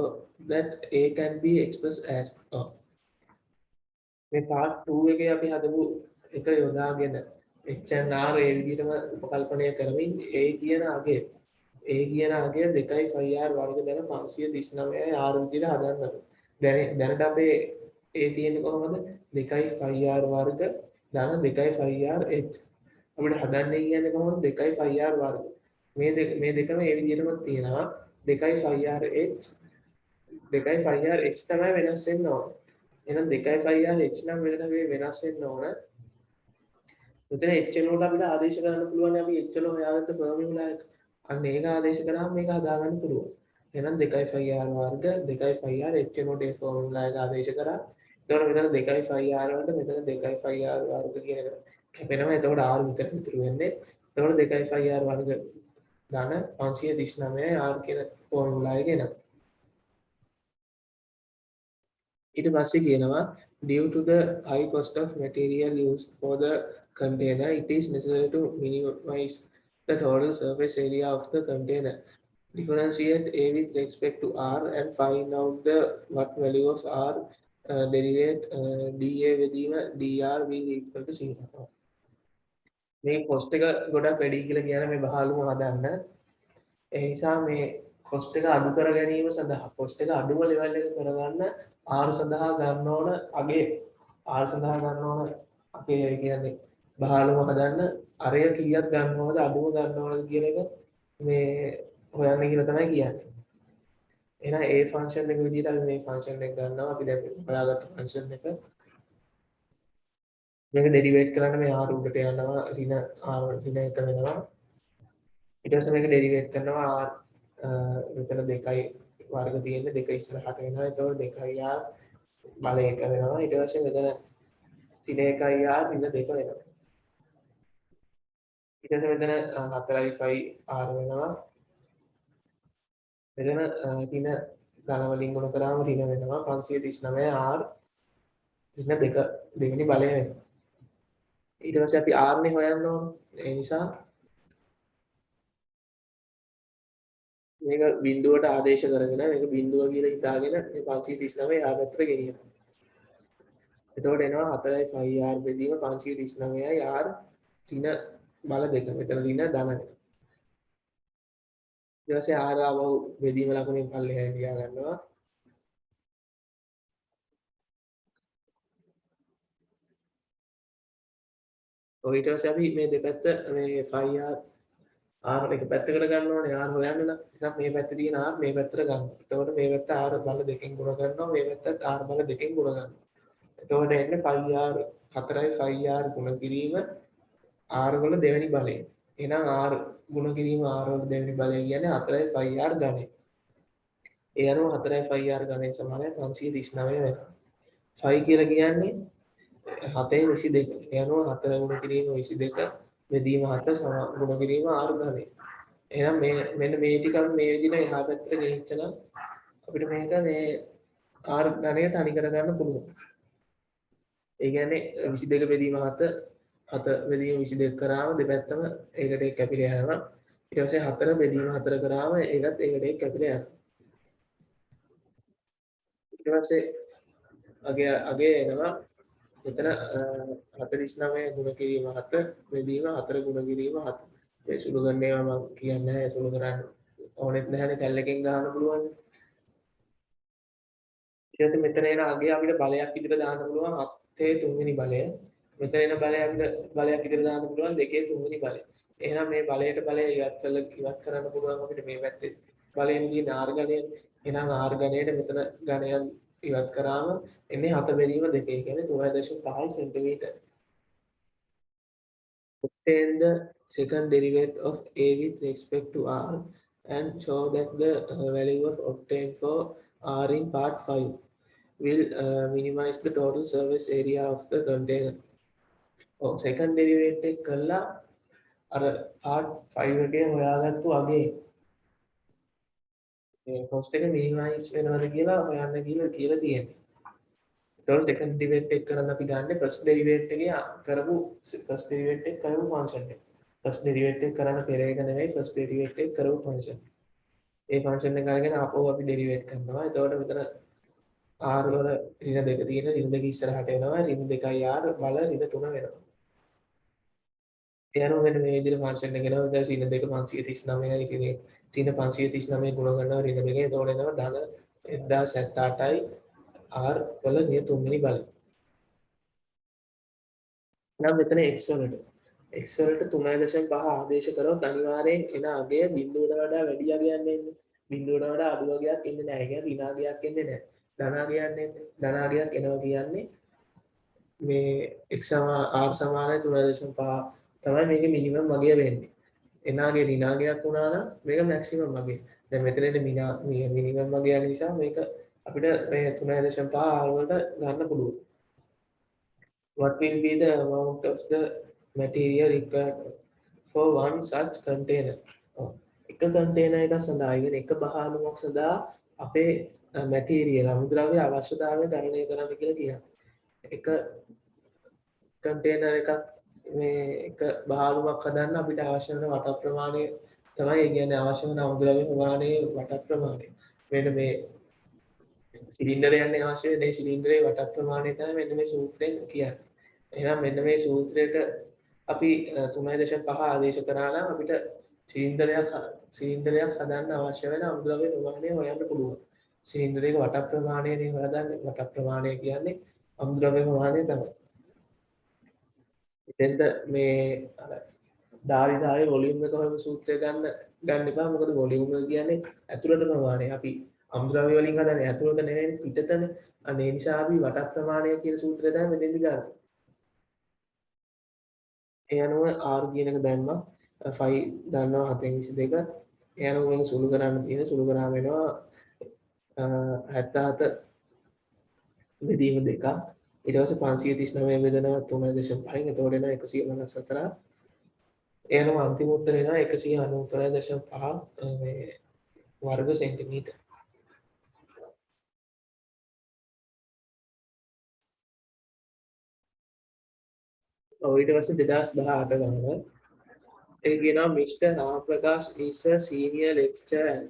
that a can be expressed as මේ part 2 එකේ අපි හදපු එක යොදාගෙන h and r ඒ විදිහටම උපකල්පනය කරමින් a කියන අගය 2.5r වර්ග දැන 539යි r විදිහට හදන්න. දැනට අපේ a තියෙන්නේ කොහොමද 2.5r වර්ග ධන 2.5r h. අපිට හදන්න කියන්නේ කොහොමද 2.5r වර්ග. මේ දෙකම ඒ විදිහටම තියෙනවා 2.5r h 2.5r h තමයි වෙනස් වෙන්න ඕන. එහෙනම් 2.5r h නම් වෙනස් වෙන්න ඕන. මෙතන h එනකොට අපිට ආදේශ කරන්න පුළුවන් අපි h වල හොයාගත්ත ෆෝමියුලා එක. අන්න ඒක ආදේශ කරාම මේක හදාගන්න පුළුවන්. එහෙනම් 2.5r වර්ග 2.5r h එනකොට ඒ ෆෝමියුලා එක ආදේශ කරා. එතකොට මෙතන 2.5r වලට මෙතන 2.5r වර්ග කියන එක කැපෙනවා. එතකොට r විතර ඉතුරු වෙන්නේ. එතකොට 2.5r වර්ග ධන 539 r කියන ෆෝමියුලා එක එනවා. ඊට පස්සේ කියනවා due to the high cost of material used for the container it is necessary to minimize the total surface area of the container. Differentiate a with respect to r and find out the what value of r derivate dA වෙදීම dr will equal to 0. මේ cost එක ගොඩක් වැඩි කියලා කියන මේ බහලුම හදන්න. ඒ නිසා මේ cost එක අඩු කර ගැනීම සඳහා cost එක අඩුම level එක කරගන්න R සඳහා ගන්න ඕන අගේ R සඳහා ගන්න ඕන අපේ කියන්නේ බහලුම හදන්න අරය කීයක් ගන්නවද අඩුම ගන්නවද කියන එක මේ හොයන්න කියලා තමයි කියන්නේ. එහෙනම් a function එක විදිහට අපි මේ function එක ගන්නවා අපි දැන් හොයාගත්ත function එක මේක derivate කරන්න මේ r උඩට යනවා ඍණ r ඍණ 1 වෙනවා. ඊට පස්සේ මේක derivate කරනවා r මෙතන 2යි වර්ග තියෙන්නේ 2 ඉස්සරහට එනවා. එතකොට 2r බල 1 වෙනවා. ඊට පස්සේ මෙතන ඍණ 1r ඍණ 2 වෙනවා. ඊට පස්සේ මෙතන 4r වෙනවා. මෙතන ඍණ ධන වලින් ගුණ කරාම ඍණ වෙනවා 539r ඍණ 2 දෙවෙනි බලය වෙනවා. ඊට පස්සේ අපි r නේ හොයන්න ඕන. ඒ නිසා මේක බිඳුවට ආදේශ කරගෙන මේක බිඳුව කියලා හිතාගෙන මේ 539 යා පැත්තට ගෙනියනවා. එතකොට එනවා 4.5r බෙදීම 539යි r ඍණ බල දෙක. මෙතන ඍණ ධන වෙනවා. ඊට පස්සේ r ආව බෙදීම ලකුණෙන් පල්ලෙහාට ගියා ගන්නවා. ඔය ඊට පස්සේ අපි මේ දෙපැත්ත මේ 5r r එක පැත්තකට ගන්න ඕනේ r හොයන්න නම්. එහෙනම් මේ පැත්තේ තියෙන r මේ පැත්තට ගන්න. එතකොට මේ පැත්ත r බල දෙකෙන් ගුණ කරනවා. මේ පැත්තත් r බල දෙකෙන් ගුණ කරනවා. එතකොට එන්නේ 5r 4යි 5r ගුණ කිරීම r වල දෙවෙනි බලය. එහෙනම් r ගුණ කිරීම r වල දෙවෙනි බලය කියන්නේ 4යි 5r ඝනය. ඒ අනුව 4යි 5r ඝනය සමානයි 539 වෙනවා. 5 කියලා කියන්නේ 7යි 22. ඒ අනුව 4 ගුණ කිරීම 22 බෙදීම 7 ගුණ කිරීම r ඝනය. එහෙනම් මෙන්න මේ ටික අපි මේ විදිහට එහා පැත්තට ගෙනිච්චනම් අපිට මේක මේ r ඝනය තනි කරගන්න පුළුවන්. ඒ කියන්නේ 22 බෙදීම 7 බෙදීම 22 කරාම දෙපැත්තම ඒකට එක් කැපිලා යනවා. ඊට පස්සේ 4 බෙදීම 4 කරාම ඒකත් ඒකට එක් කැපිලා යනවා. ඊට පස්සේ අගේ එනවා මෙතන 49 ගුණ කිරීම 7 බෙදීම 4 ගුණ කිරීම 7. මේ සුළු ගන්න ඒවා මම කියන්නේ නැහැ සුළු කරන්න ඕනෙත් නැහැනේ කැල්ලකින් ගන්න පුළුවන්. ඊට පස්සේ මෙතන එන අගේ අපිට බලයක් විදිහට දාන්න පුළුවන් 7 තුන්වෙනි බලය. මෙතන එන බලයක් විදිහට දාන්න පුළුවන් 2 තුන්වෙනි බලය. එහෙනම් මේ බලයට බලය ඉවත් කරන්න පුළුවන් අපිට මේ පැත්තේ බලයෙන් දින r ගණය. එහෙනම් r ගණයට මෙතන ගණයන් ඉවත් කරාම එන්නේ 7 බෙදීම 2 කියන්නේ 3.5 සෙන්ටිමීටර. Obtain the second derivative of a with respect to r and show that the value of obtained for R in part 5 will minimize the total surface area of the container. Second derivative කළා අර part 5 එකේ හොයාගත්තු අගේ cost එක minimize වෙනවද කියලා හොයන්න කියලා තියෙනවා. ඒතකොට second derivative එක කරන්න අපි ගන්න first derivative එකේ කරපු first derivative එක කරපු function එක. first derivative කරන්න පෙර එක නෙවෙයි first derivative එක කරපු function. ඒ function එක අරගෙන ආපහු අපි derivate කරනවා. එතකොට මෙතන r වල ඍණ දෙක තියෙන ඍණ දෙක ඉස්සරහට එනවා. ඍණ 2යි r බල ඍණ 3 වෙනවා. ඒ අනුව මෙන්න මේ විදිහට function එක එනවා. දැන් ඍණ 2 539යි කියන්නේ ඍණ 539 ගුණ කරනවා ඍණ දෙකේ. එතකොට එනවා ධන 1078යි r වල ඍණ 3 වෙනි බල. නම් මෙතන x වලට x වලට 3.5 ආදේශ කරොත් අනිවාර්යෙන් එන අගය බිඳුවට වඩා වැඩි අගයක් එන්නේ. බිඳුවට වඩා අඩු අගයක් එන්නේ නැහැ. ඒ කියන්නේ ඍණ අගයක් එන්නේ නැහැ. ධන අගයක් එන්නේ. ධන අගයක් එනවා කියන්නේ මේ x r සමානයි 3.5 තමයි මේකේ මිනිමම් අගය වෙන්නේ. එනාගේ ඍණ අගයක් වුණා නම් මේක මැක්සිමම් අගය. දැන් මෙතනදී මිනිමම් අගයක් නිසා මේක අපිට මේ 3.5 r වලට ගන්න පුළුවන්. What will be the amount of the material required for one such container? එක container එකක් සඳහා ඉගෙන එක බහලුමක් සඳහා අපේ material අමුද්‍රව්‍ය අවශ්‍යතාවය ගණනය කරන්න කියලා කියනවා. එක container එකක් මේ එක බහලුමක් හදන්න අපිට අවශ්‍ය වෙන වට ප්‍රමාණය තමයි ඒ කියන්නේ අවශ්‍ය වෙන අමුද්‍රව්‍ය ප්‍රමාණයේ වට ප්‍රමාණය. මෙන්න මේ සිලින්ඩර් යන්නේ අවශ්‍ය වෙන සිලින්ඩරේ වට ප්‍රමාණය තමයි මෙන්න මේ සූත්‍රයෙන් කියන්නේ. එහෙනම් මෙන්න මේ සූත්‍රයට අපි 3.5 ආදේශ කරා නම් අපිට සිලින්ඩරයක් හදන්න අවශ්‍ය වෙන අමුද්‍රව්‍ය ප්‍රමාණය හොයන්න පුළුවන්. සිලින්ඩරයක වට ප්‍රමාණයනේ හොයන්නේ. වට ප්‍රමාණය කියන්නේ අමුද්‍රව්‍ය ප්‍රමාණය තමයි. එතෙන්ද මේ අර ධාරිතාවේ වොලියුම් එක හොයන සූත්‍රය ගන්න එපා. මොකද වොලියුම් එක කියන්නේ ඇතුළත ප්‍රමාණය. අපි අමුද්‍රව්‍ය වලින් හදන්නේ ඇතුළත නෙවෙයි පිටතනේ. අනේ ඒ නිසා අපි වට ප්‍රමාණය කියන සූත්‍රය තමයි මෙතෙන්දි ගන්න. ඒ අනුව r කියන එක දැම්මා 5 දන්නවා 722 ඒ අනුව මේක සුළු කරන්න තියෙන සුළු කරාම වෙනවා 77 බෙදීම 2ක් ඊට පස්සේ 539 බෙදනවා 3.5න් එතකොට එනවා 154 ඒ අනුව අන්තිම උත්තරේ එනවා 193.5 මේ වර්ග සෙන්ටිමීටර්. ඊට පස්සේ 2018 ගන්නවා Mr. Ramaprakash is a senior lecturer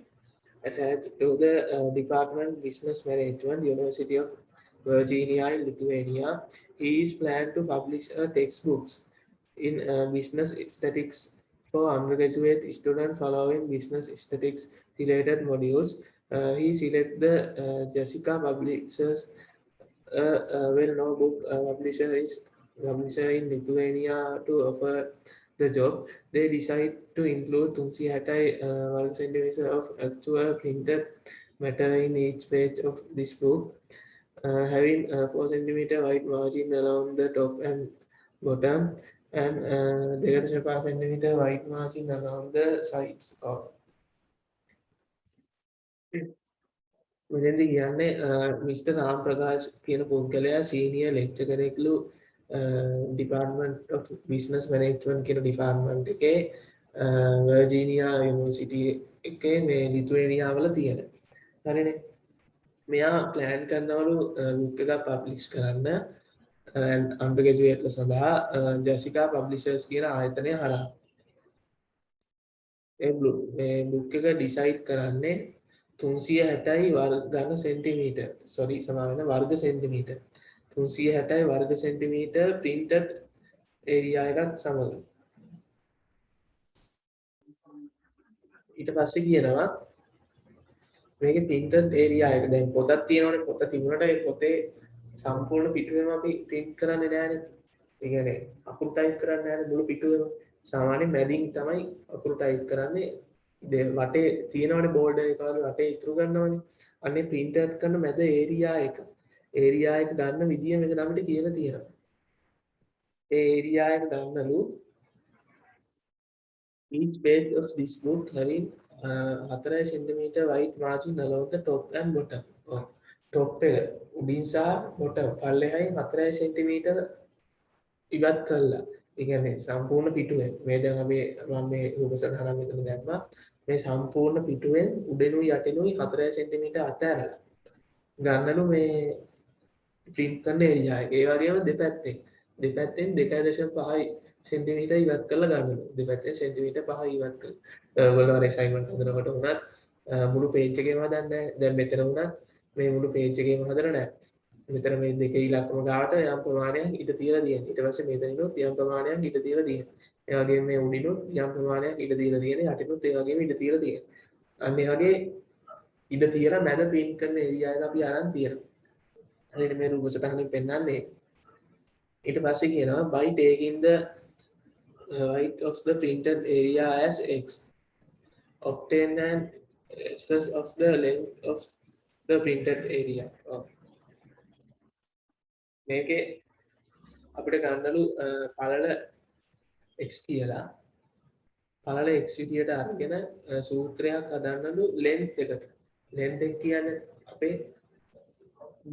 attached to the Department of Business Management, University of Virginia in Lithuania. He is planned to publish textbooks in business statistics for undergraduate students following business statistics related modules. He selected the Jessica Publishers, well-known book publisher in Lithuania to offer the job. They decide to include 360 centimeters of actual printed matter in each page of this book, having 4 centimeter white margin along the top and bottom, and 2.5 centimeter white margin along the sides. මෙතෙන්දී කියන්නේ mister Ram Prakash කියන පුද්ගලයා senior lecturer කෙනෙක්ලු Department of Business Management කියන department එකේ Virginia university එකේ මේ ලිතුවේනියා වල තියෙන. හරිනේ. මෙයා ප්ලෑන් කරනවලු බුක් එකක් පබ්ලිෂ් කරන්න අන්ඩර්ග්‍රැජුවේට්ල සඳහා ජෙසිකා පබ්ලිෂර්ස් කියන ආයතනය හරහා. ඒ බුක් එක ඩිසයිඩ් කරන්නේ 360යි ඝන සෙන්ටිමීටර් වර්ග සෙන්ටිමීටර් 360යි වර්ග සෙන්ටිමීටර් printed area එකක් සමග. ඊට පස්සේ කියනවා මේකේ printed area එක දැන් පොතක් තියෙනවනේ පොත තිබුණාට ඒ පොතේ සම්පූර්ණ පිටුවේම අපි print කරන්නේ නැහැනේ. ඒ කියන්නේ අකුරු type කරන්නේ නැහැනේ මුළු පිටුවේම. සාමාන්‍යයෙන් මැදින් තමයි අකුරු type කරන්නේ. වටේ තියෙනවනේ බෝල්ඩ් එක වගේ වටේ ඉතුරු ගන්නවනේ. අනේ print out කරන මැද area එක. area එක ගන්න විදිය මෙතන අපිට කියලා තියෙනවා. ඒ area එක ගන්නලු each page of this book having 4 cm white margin along the top and bottom. Top එක උඩින් සහ බොටම් පල්ලෙහායි 4 සෙන්ටිමීටර ඉවත් කළා. ඒ කියන්නේ සම්පූර්ණ පිටුවෙන් මේ දැන් අපි මම මේ රූප සටහන මෙතන දැම්මා. මේ සම්පූර්ණ පිටුවෙන් උඩිනුයි යටිනුයි 4 සෙන්ටිමීටර අතහැරලා ගන්නලු මේ ප්‍රින්ට් කරන ඒරියා එක. ඒ වගේම දෙපැත්තෙන් 2.5 සෙන්ටිමීටර ඉවත් කරලා ගන්නලු. දෙපැත්තෙන් සෙන්ටිමීටර 5 ඉවත් කරලා. ඔයගොල්ලෝ අර අසයින්මන්ට් හදනකොට උනත් මුළු පේජ් එකේම හදන්නේ නැහැ. දැන් මෙතන උනත් මේ මුළු පේජ් එකේම හදලා නැහැ. මෙතන මේ දෙකේ ඉලක්කම ගාවට යම් ප්‍රමාණයක් ඉඳ තියලා තියෙනවා. ඊට පස්සේ මෙතනිනුත් යම් ප්‍රමාණයක් ඉඳ තියලා තියෙනවා. ඒ වගේම මේ උඩිනුත් යම් ප්‍රමාණයක් ඉඳ තියලා තියෙනවා. යටිනුත් ඒ වගේම ඉඳ තියලා තියෙනවා. අන්න ඒ වගේ ඉඳ තියලා මැද ප්‍රින්ට් කරන ඒරියා එක අපි අරන් තියෙනවා. හරියට මේ රූප සටහනින් පෙන්නන්නේ. ඊට පස්සේ කියනවා by taking the height of the printed area as x obtain an express of the length of the printed area. මේකේ අපිට ගන්නලු පළල x කියලා පළල x විදියට අරගෙන සූත්‍රයක් හදන්නලු length එකට. length එක කියන්නේ අපේ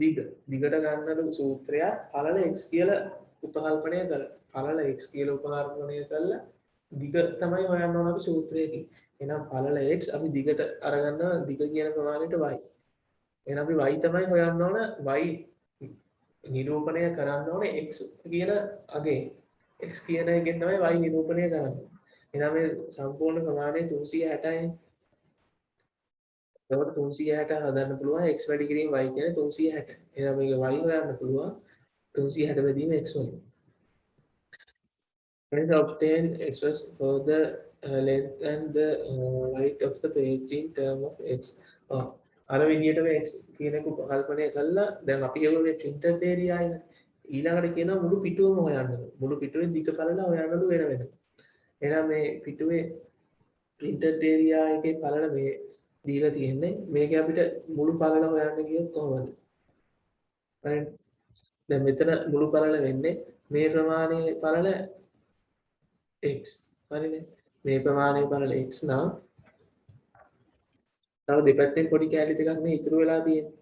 දිගට ගන්නලු සූත්‍රයක් පළල x කියලා උපකල්පනය කරලා පළල x කියලා උපකල්පනය කරලා දිග තමයි හොයන්න ඕන අපි සූත්‍රයේදී. එහෙනම් පළල x අපි දිගට අරගන්නවා දිග කියන ප්‍රමාණයට y. එහෙනම් අපි y තමයි හොයන්න ඕන y නිරූපණය කරන්න ඕනේ x කියන අගේ x කියන එකෙන් තමයි y නිරූපණය කරන්නේ. එහෙනම් මේ සම්පූර්ණ ප්‍රමාණය 360යි. ඒකට 360 හදන්න පුළුවන් x වැඩි කිරීම y කියන්නේ 360. එහෙනම් මේක y හොයන්න පුළුවන් 360 බෙදීම x වලින්. Let's obtain express for the length and the height of the page in term of x. අර විදිහට මේ x කියන එක කල්පනය කළා දැන් අපි කියමු මේ printed area එක ඊළඟට කියනවා මුළු පිටුවම හොයන්න. මුළු පිටුවේ දිග පළල හොයන්නලු වෙන වෙනම. එහෙනම් මේ පිටුවේ printed area එකේ පළල මේ දීලා තියෙන්නේ. මේක අපිට මුළු පළල හොයන්න ගියොත් කොහොමද? හරි. දැන් මෙතන මුළු පළල වෙන්නේ මේ ප්‍රමාණයේ පළල x. හරිනේ. මේ ප්‍රමාණයේ පළල x නම් තව දෙපැත්තෙන් පොඩි කැලි ටිකක් නේ ඉතුරු වෙලා තියෙන්නේ.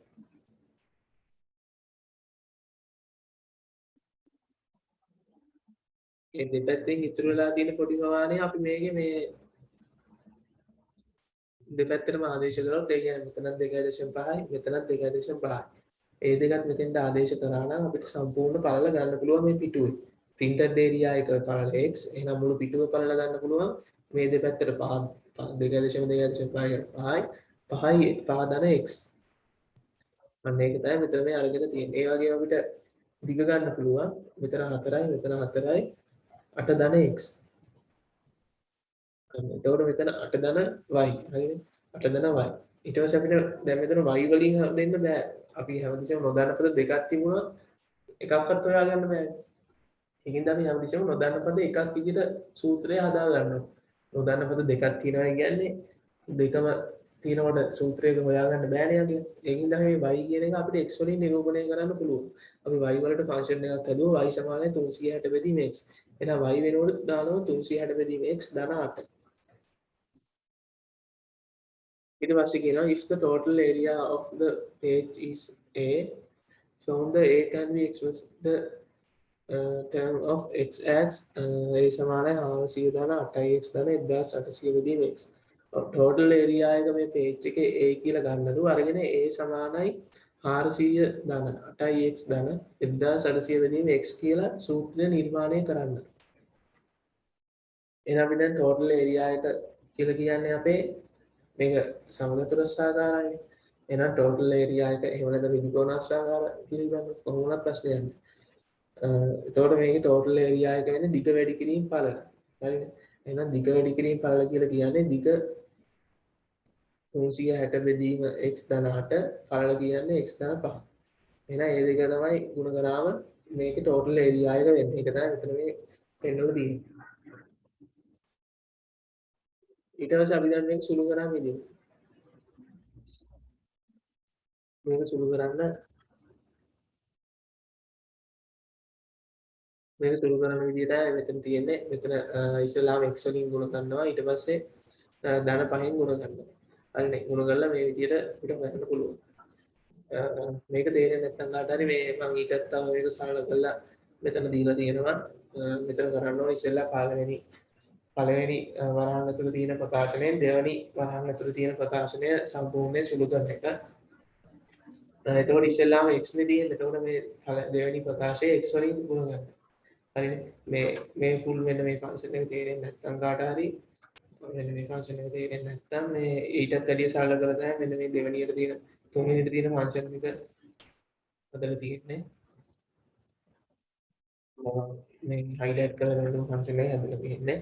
ඒ දෙපැත්තෙන් ඉතුරු වෙලා තියෙන පොඩි ප්‍රමාණය අපි මේකේ මේ දෙපැත්තටම ආදේශ කරොත් ඒ කියන්නේ මෙතනත් 2.5යි මෙතනත් 2.5යි. ඒ දෙකත් මෙතෙන්ට ආදේශ කරා නම් අපිට සම්පූර්ණ පළල ගන්න පුළුවන් මේ පිටුවේ. printed area එක පළල x එහෙනම් මුළු පිටුව පළල ගන්න පුළුවන් මේ දෙපැත්තට 2.5යි 5යි ධන x. අන්න ඒක තමයි මෙතන මේ අරගෙන තියෙන්නේ. ඒ වගේම අපිට දිග ගන්න පුළුවන් මෙතන 4යි මෙතන 4යි 8 ධන x. එතකොට මෙතන 8 ධන y හරිනේ 8 ධන y. ඊට පස්සේ අපිට දැන් මෙතන y වලින් දෙන්න බෑ. අපි හැමතිස්සෙම නොදන්න පද දෙකක් තිබුණා එකක්වත් හොයාගන්න බෑ. ඒකින්ද අපි හැමතිස්සෙම නොදන්න පද එකක් විදිහට සූත්‍රය හදා ගන්නවා. නොදන්න පද දෙකක් තියෙනවා කියන්නේ දෙකම තියෙනකොට සූත්‍රයක හොයාගන්න බෑනේ අපි. ඒකින්ද මේ y කියන එක අපිට x වලින් නිරූපණය කරන්න පුළුවන්. අපි y වලට ෆන්ක්ෂන් එකක් හදුවා y සමානයි 360 බෙදීම x. එහෙනම් y වෙනකොට දානවා 360 බෙදීම x ධන 8. ඊට පස්සේ කියනවා if the total area of the page is a shown the a can be expressed the term of x as a සමානයි 400 ධන 8යි x ධන 1800 බෙදීම x. total area එක මේ page එකේ a කියලා ගන්නලු අරගෙන a සමානයි 400 ධන 8යි x ධන 1800 බෙදීම x කියලා සූත්‍රය නිර්මාණය කරන්න. එහෙනම් අපි දැන් total area එක කියලා කියන්නේ අපේ මේක සමගතුරස්ථාකාරයි. එහෙනම් total area එක එහෙම නැත්නම් විනිකෝණාස්ථාකාර පිළිබඳ කොහොමවත් ප්‍රශ්නයක් නෑ. එතකොට මේකේ total area එක වෙන්නේ දිග වැඩි කිරීම පළල. හරිද? එහෙනම් දිග වැඩි කිරීම පළල කියලා කියන්නේ දිග 360 බෙදීම x ධන 8 පළල කියන්නේ x ධන 5. එහෙනම් මේ දෙක තමයි ගුණ කරාම මේකේ total area එක වෙන්නේ. ඒක තමයි මෙතන මේ පෙන්නලා තියෙන්නේ. ඊට පස්සේ අපි දැන් මේක සුළු කරාම ඉදින් මේක සුළු කරන්න මේක සුළු කරන විදිහට මෙතන තියෙන්නේ මෙතන ඉස්සෙල්ලාම x වලින් ගුණ කරනවා ඊට පස්සේ ධන 5න් ගුණ කරනවා හරිනේ ගුණ කරලා මේ විදිහට අපිට හොයන්න පුළුවන් මේක තේරෙන්නේ නැත්නම් කාට හරි මේ මම ඊටත් තව මේක සරල කරලා මෙතන දීලා තියෙනවා. මෙතන කරන්න ඕනේ ඉස්සෙල්ලා පළවෙනි වරහන් ඇතුළේ තියෙන ප්‍රකාශනයෙන් දෙවෙනි වරහන් ඇතුළේ තියෙන ප්‍රකාශනය සම්පූර්ණයෙන් සුළු කරන එක. එතකොට ඉස්සෙල්ලාම x නේ තියෙන්නේ. එතකොට මේ දෙවෙනි ප්‍රකාශය x වලින් ගුණ ගන්න. හරිනේ. මේ ෆුල් වෙන මේ ෆන්ක්ෂන් එක තේරෙන්නේ නැත්නම් කාට හරි මෙන්න මේ ෆන්ක්ෂන් එක තේරෙන්නේ නැත්නම් මේ ඊටත් වැඩිය සරල කරලා තමයි මෙන්න මේ දෙවෙනියට තියෙන තුන්වෙනියට තියෙන ෆන්ක්ෂන් එක හදලා තියෙන්නේ. මේ හයිලයිට් කරලා දෙන්න ෆන්ක්ෂන් එක හදලා තියෙන්නේ.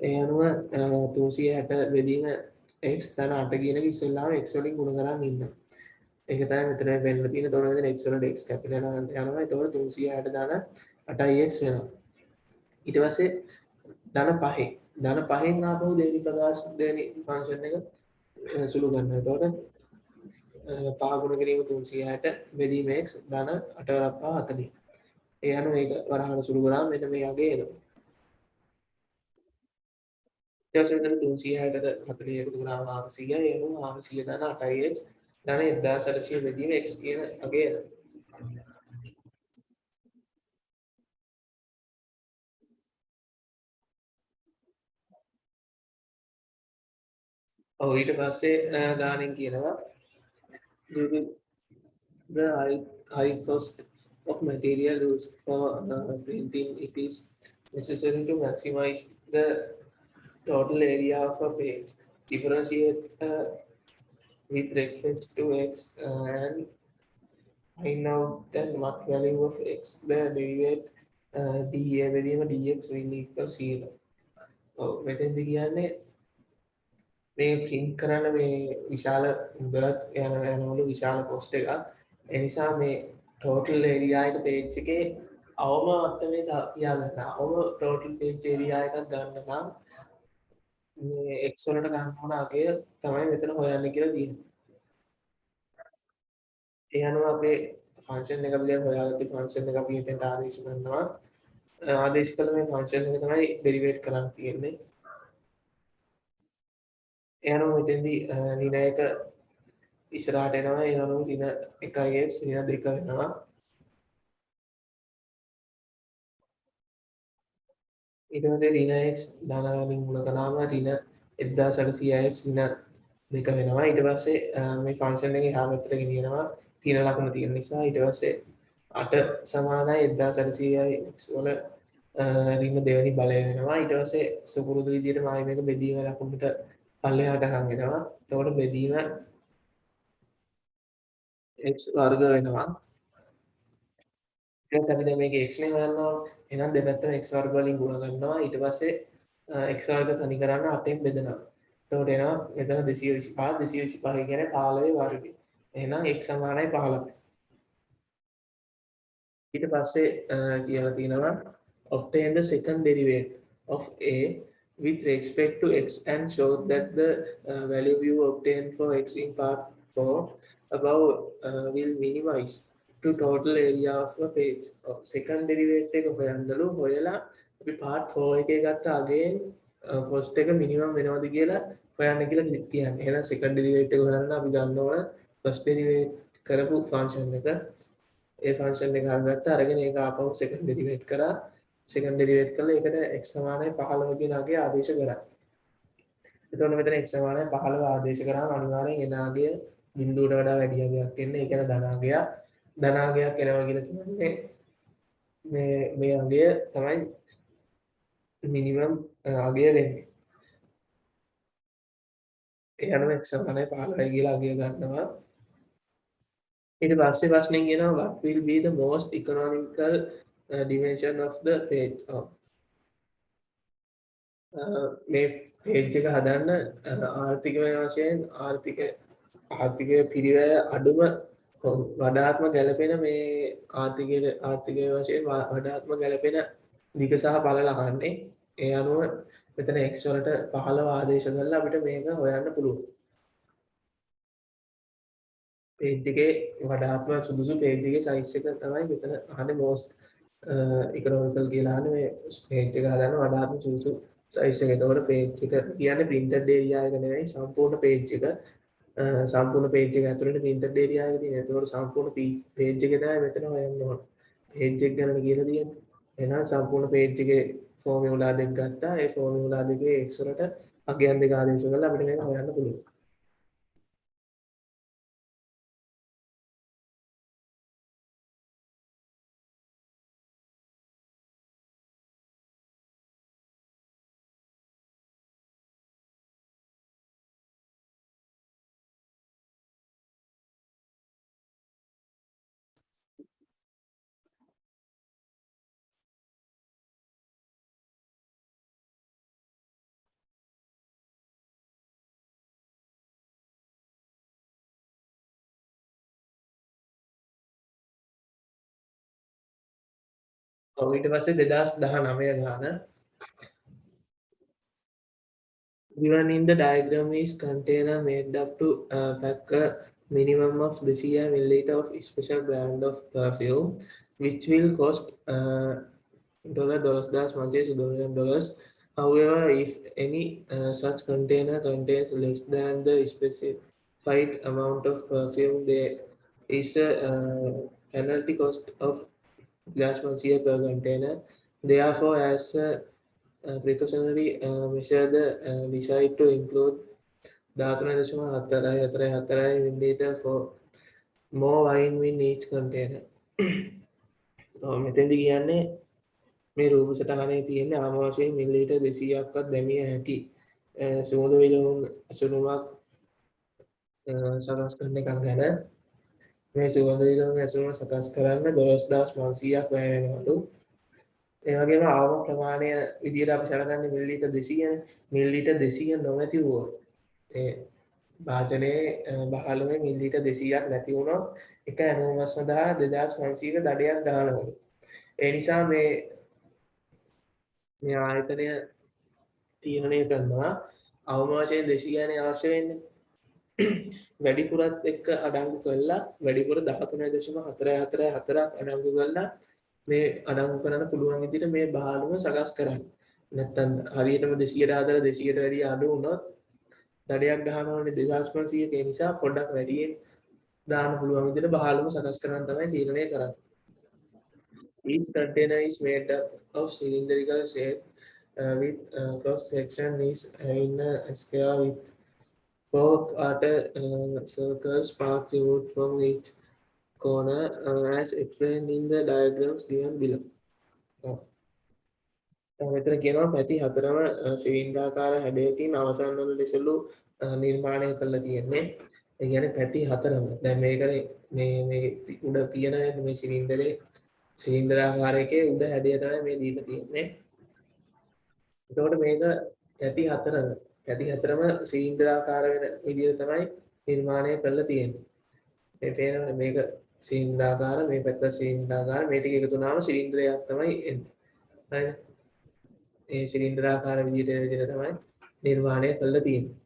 ඒ අනුව 360 බෙදීම x ධන 8 කියන එක ඉස්සෙල්ලාම x වලින් ගුණ කරන් ඉන්න. ඒක තමයි මෙතන වෙන්න තියෙන තොරණ දෙන x වලට x කැපිටල් යනවා. ඒතකොට 360 ධන 8x වෙනවා. ඊට පස්සේ ධන 5 ධන 5න් ආපහු දෙවෙනි ප්‍රකාශ දෙවෙනි ෆන්ක්ෂන් එක සුළු කරනවා. එතකොට 5 ගුණ කිරීම 360 බෙදීම x ධන 8 වරක් 5 40. ඒ අනුව මේක වරහන සුළු කරාම මෙන්න මේ යගේ එනවා. ඊට පස්සේ මෙතන 360ට 40 එකතු කරාම 400යි. ඒ අනුව 400 ධන 8x ධන 1800 බෙදීම x කියන යගේ එනවා. ඔව් ඊට පස්සේ ගානෙන් කියනවා due to the high cost of material used for printing, it is necessary to maximize the total area of a page. Differentiate with respect to x and find out then what value of x the derivate dA බෙදීම dx will equal 0. ඔව් මෙතෙන්ද කියන්නේ මේ print කරන්න මේ විශාල මුදලක් යනවලු විශාල cost එකක්. ඒ නිසා මේ total area එක page එකේ අවම මට්ටමේ තියාගන්න. අවම total page area එකක් ගන්න නම් මේ x වලට ගන්න ඕන අගය තමයි මෙතන හොයන්න කියලා තියෙන්නේ. ඒ අනුව අපේ ෆන්ක්ෂන් එක අපි දැන් හොයාගත්ත ෆන්ක්ෂන් එක අපි එතෙන්ට ආදේශ කරනවා. ආදේශ කළ මේ ෆන්ක්ෂන් එක තමයි ඩෙරිවේට් කරන්න තියෙන්නේ. ඒ අනුව මෙතෙන්දී ඍණ එක ඉස්සරහට එනවා. ඒ අනුව ඍණ 1x ඍණ 2 වෙනවා. ඊට පස්සේ ඍණ x ධන වලින් ගුණ කරාම ඍණ 1800x ඍණ 2 වෙනවා. ඊට පස්සේ මේ ෆන්ක්ෂන් එකේ එහා පැත්තට ගෙනියනවා ඍණ ලකුණ තියෙන නිසා. ඊට පස්සේ 8 සමානයි 1800x වල ඍණ දෙවෙනි බලය වෙනවා. ඊට පස්සේ සුපුරුදු විදිහට මායි මේක බෙදීම ලකුණට පල්ලෙහාට අරන් එනවා. එතකොට බෙදීම x වර්ග වෙනවා. ඊට පස්සේ අපි දැන් මේක x නේ හොයන්න ඕන. එහෙනම් දෙපැත්තම x වර්ග වලින් ගුණ කරනවා. ඊට පස්සේ x වර්ග තනි කරන්න 8ෙන් බෙදනවා. එතකොට එනවා මෙතන 225 225 කියන්නේ 15 වර්ගය. එහෙනම් x සමානයි 15. ඊට පස්සේ කියලා තියෙනවා obtain the second derivative of a with respect to x and show that the value you obtain for x in part 4 above will minimize to total area of a page. Second derivative එක හොයන්නලු හොයලා අපි part 4 එකේ ගත්ත අගයෙන් cost එක minimum වෙනවද කියලා හොයන්න කියලා කියන්නේ. එහෙනම් second derivative එක හොයන්න අපි ගන්න ඕන first derivative කරපු function එක. ඒ ෆන්ක්ෂන් එක අරගත්ත අරගෙන ඒක ආපහු second derivative කරා. second derivative කළා ඒකට x සමානයි 15 කියන අගය ආදේශ කරා. එතකොට මෙතන x සමානයි 15 ආදේශ කරාම අනිවාර්යෙන් එන අගය බිඳුවට වඩා වැඩි අගයක් එන්නේ. ඒ කියන්නේ ධන අගයක්. ධන අගයක් එනවා කියලා කියන්නේ මේ අගය තමයි මිනිමම් අගය වෙන්නේ. ඒ අනුව x සමානයි 15යි කියලා අගය ගන්නවා. ඊට පස්සේ ප්‍රශ්නෙන් කියනවා what will be the most economical dimension of the page. මේ page එක හදන්න ආර්ථිකමය වශයෙන් ආර්ථික පිරිවැය අඩුම වඩාත්ම ගැලපෙන මේ ආර්ථිකය වශයෙන් වඩාත්ම ගැලපෙන දිග සහ පළල අහන්නේ. ඒ අනුව මෙතන x වලට 15 ආදේශ කරලා අපිට මේක හොයන්න පුළුවන්. page එකේ වඩාත්ම සුදුසු page එකේ size එක තමයි මෙතන අහන්නේ most economical කියලා අහන්නේ මේ page එක හදන්න වඩාත්ම සුදුසු size එක. එතකොට page එක කියන්නේ printed area එක නෙවෙයි සම්පූර්ණ page එක. සම්පූර්ණ පේජ් එක ඇතුළේ printed area එකේ තියෙන. ඒතකොට සම්පූර්ණ page එක තමයි මෙතන හොයන්න ඕන. page එක ගැන කියලා තියෙන්නේ. එහෙනම් සම්පූර්ණ page එකේ ෆෝමියුලා දෙක ගත්තා. ඒ ෆෝමියුලා දෙකේ x වලට අගයන් දෙක ආදේශ කරලා අපිට මේක හොයන්න පුළුවන්. ඊට පස්සේ 2019 ගාන given in the diagram is container made up to pack a minimum of 200 milliliter of special brand of perfume which will cost $100. However, if any such container contains less than the specified amount of perfume, there is a penalty cost of $1 per container. Therefore, as a precautionary measure, the decide to include 13.4 milliliter for more wine in each container. මෙතෙන්දි කියන්නේ මේ රූප සටහනේ තියෙන ආමාශයෙන් millilitre 200ක්වත් දැමිය හැකි සුවඳ විලවුන් අසුරුමක් සකස් කරන එකක් ගැන මේ සුවඳ විලවුන් අසුරුම සකස් කරන්න 12500ක් වැය වෙනවලු. ඒ වගේම ආම ප්‍රමාණය විදිහට අපි සැලකන්නේ මිලිලීටර් 200නේ. මිලිලීටර් 200 නොමැති වුවොත් ඒ භාජනයේ බහලුවේ මිලිලීටර් 200ක් නැති වුණොත් එක ඇණවුමක් සඳහා 2500ක දඩයක් දානවලු. ඒ නිසා මේ ආයතනය තීරණය කරනවා අවම වශයෙන් 200 අවශ්‍ය වෙන්නේ. වැඩිපුරත් එක්ක අඩංගු කරලා වැඩිපුර 13.444ක් අඩංගු කරලා මේ අඩංගු කරන්න පුළුවන් විදිහට මේ බහලුව සකස් කරන්න. නැත්තම් හරියටම 200ට හදලා 200ට වැඩිය අඩු වුණොත් දඩයක් ගහන්න ඕනේ 2500ක. ඒ නිසා පොඩ්ඩක් වැඩියෙන් දාන්න පුළුවන් විදිහට බහලුව සකස් කරන්න තමයි තීරණය කරන්නේ. Each container is made up of cylindrical shape with cross section is in a square with 4 circles sparked removed from each corner as explained in the diagrams given below. මෙතන කියනවා පැති හතරම සිලින්ඩාකාර හැඩයකින් අවසන් වන ලෙසලු නිර්මාණය කරලා තියෙන්නේ. ඒ කියන්නේ පැති හතරම. දැන් මේකනේ මේ උඩ තියෙන මේ සිලින්ඩර් ආකාරයකේ උඩ හැඩය තමයි මේ දීලා තියෙන්නේ. එතකොට මේක පැති හතරම සිලින්ඩර් ආකාර වෙන විදිහට තමයි නිර්මාණය කරලා තියෙන්නේ. මේ පේනවනේ මේක සිලින්ඩර් ආකාර, මේ පැත්ත සිලින්ඩර් ආකාර, මේ ටික එකතු වුණාම සිලින්ඩරයක් තමයි එන්නේ. හරිද? ඒ සිලින්ඩර් ආකාර විදිහට තමයි නිර්මාණය කරලා තියෙන්නේ.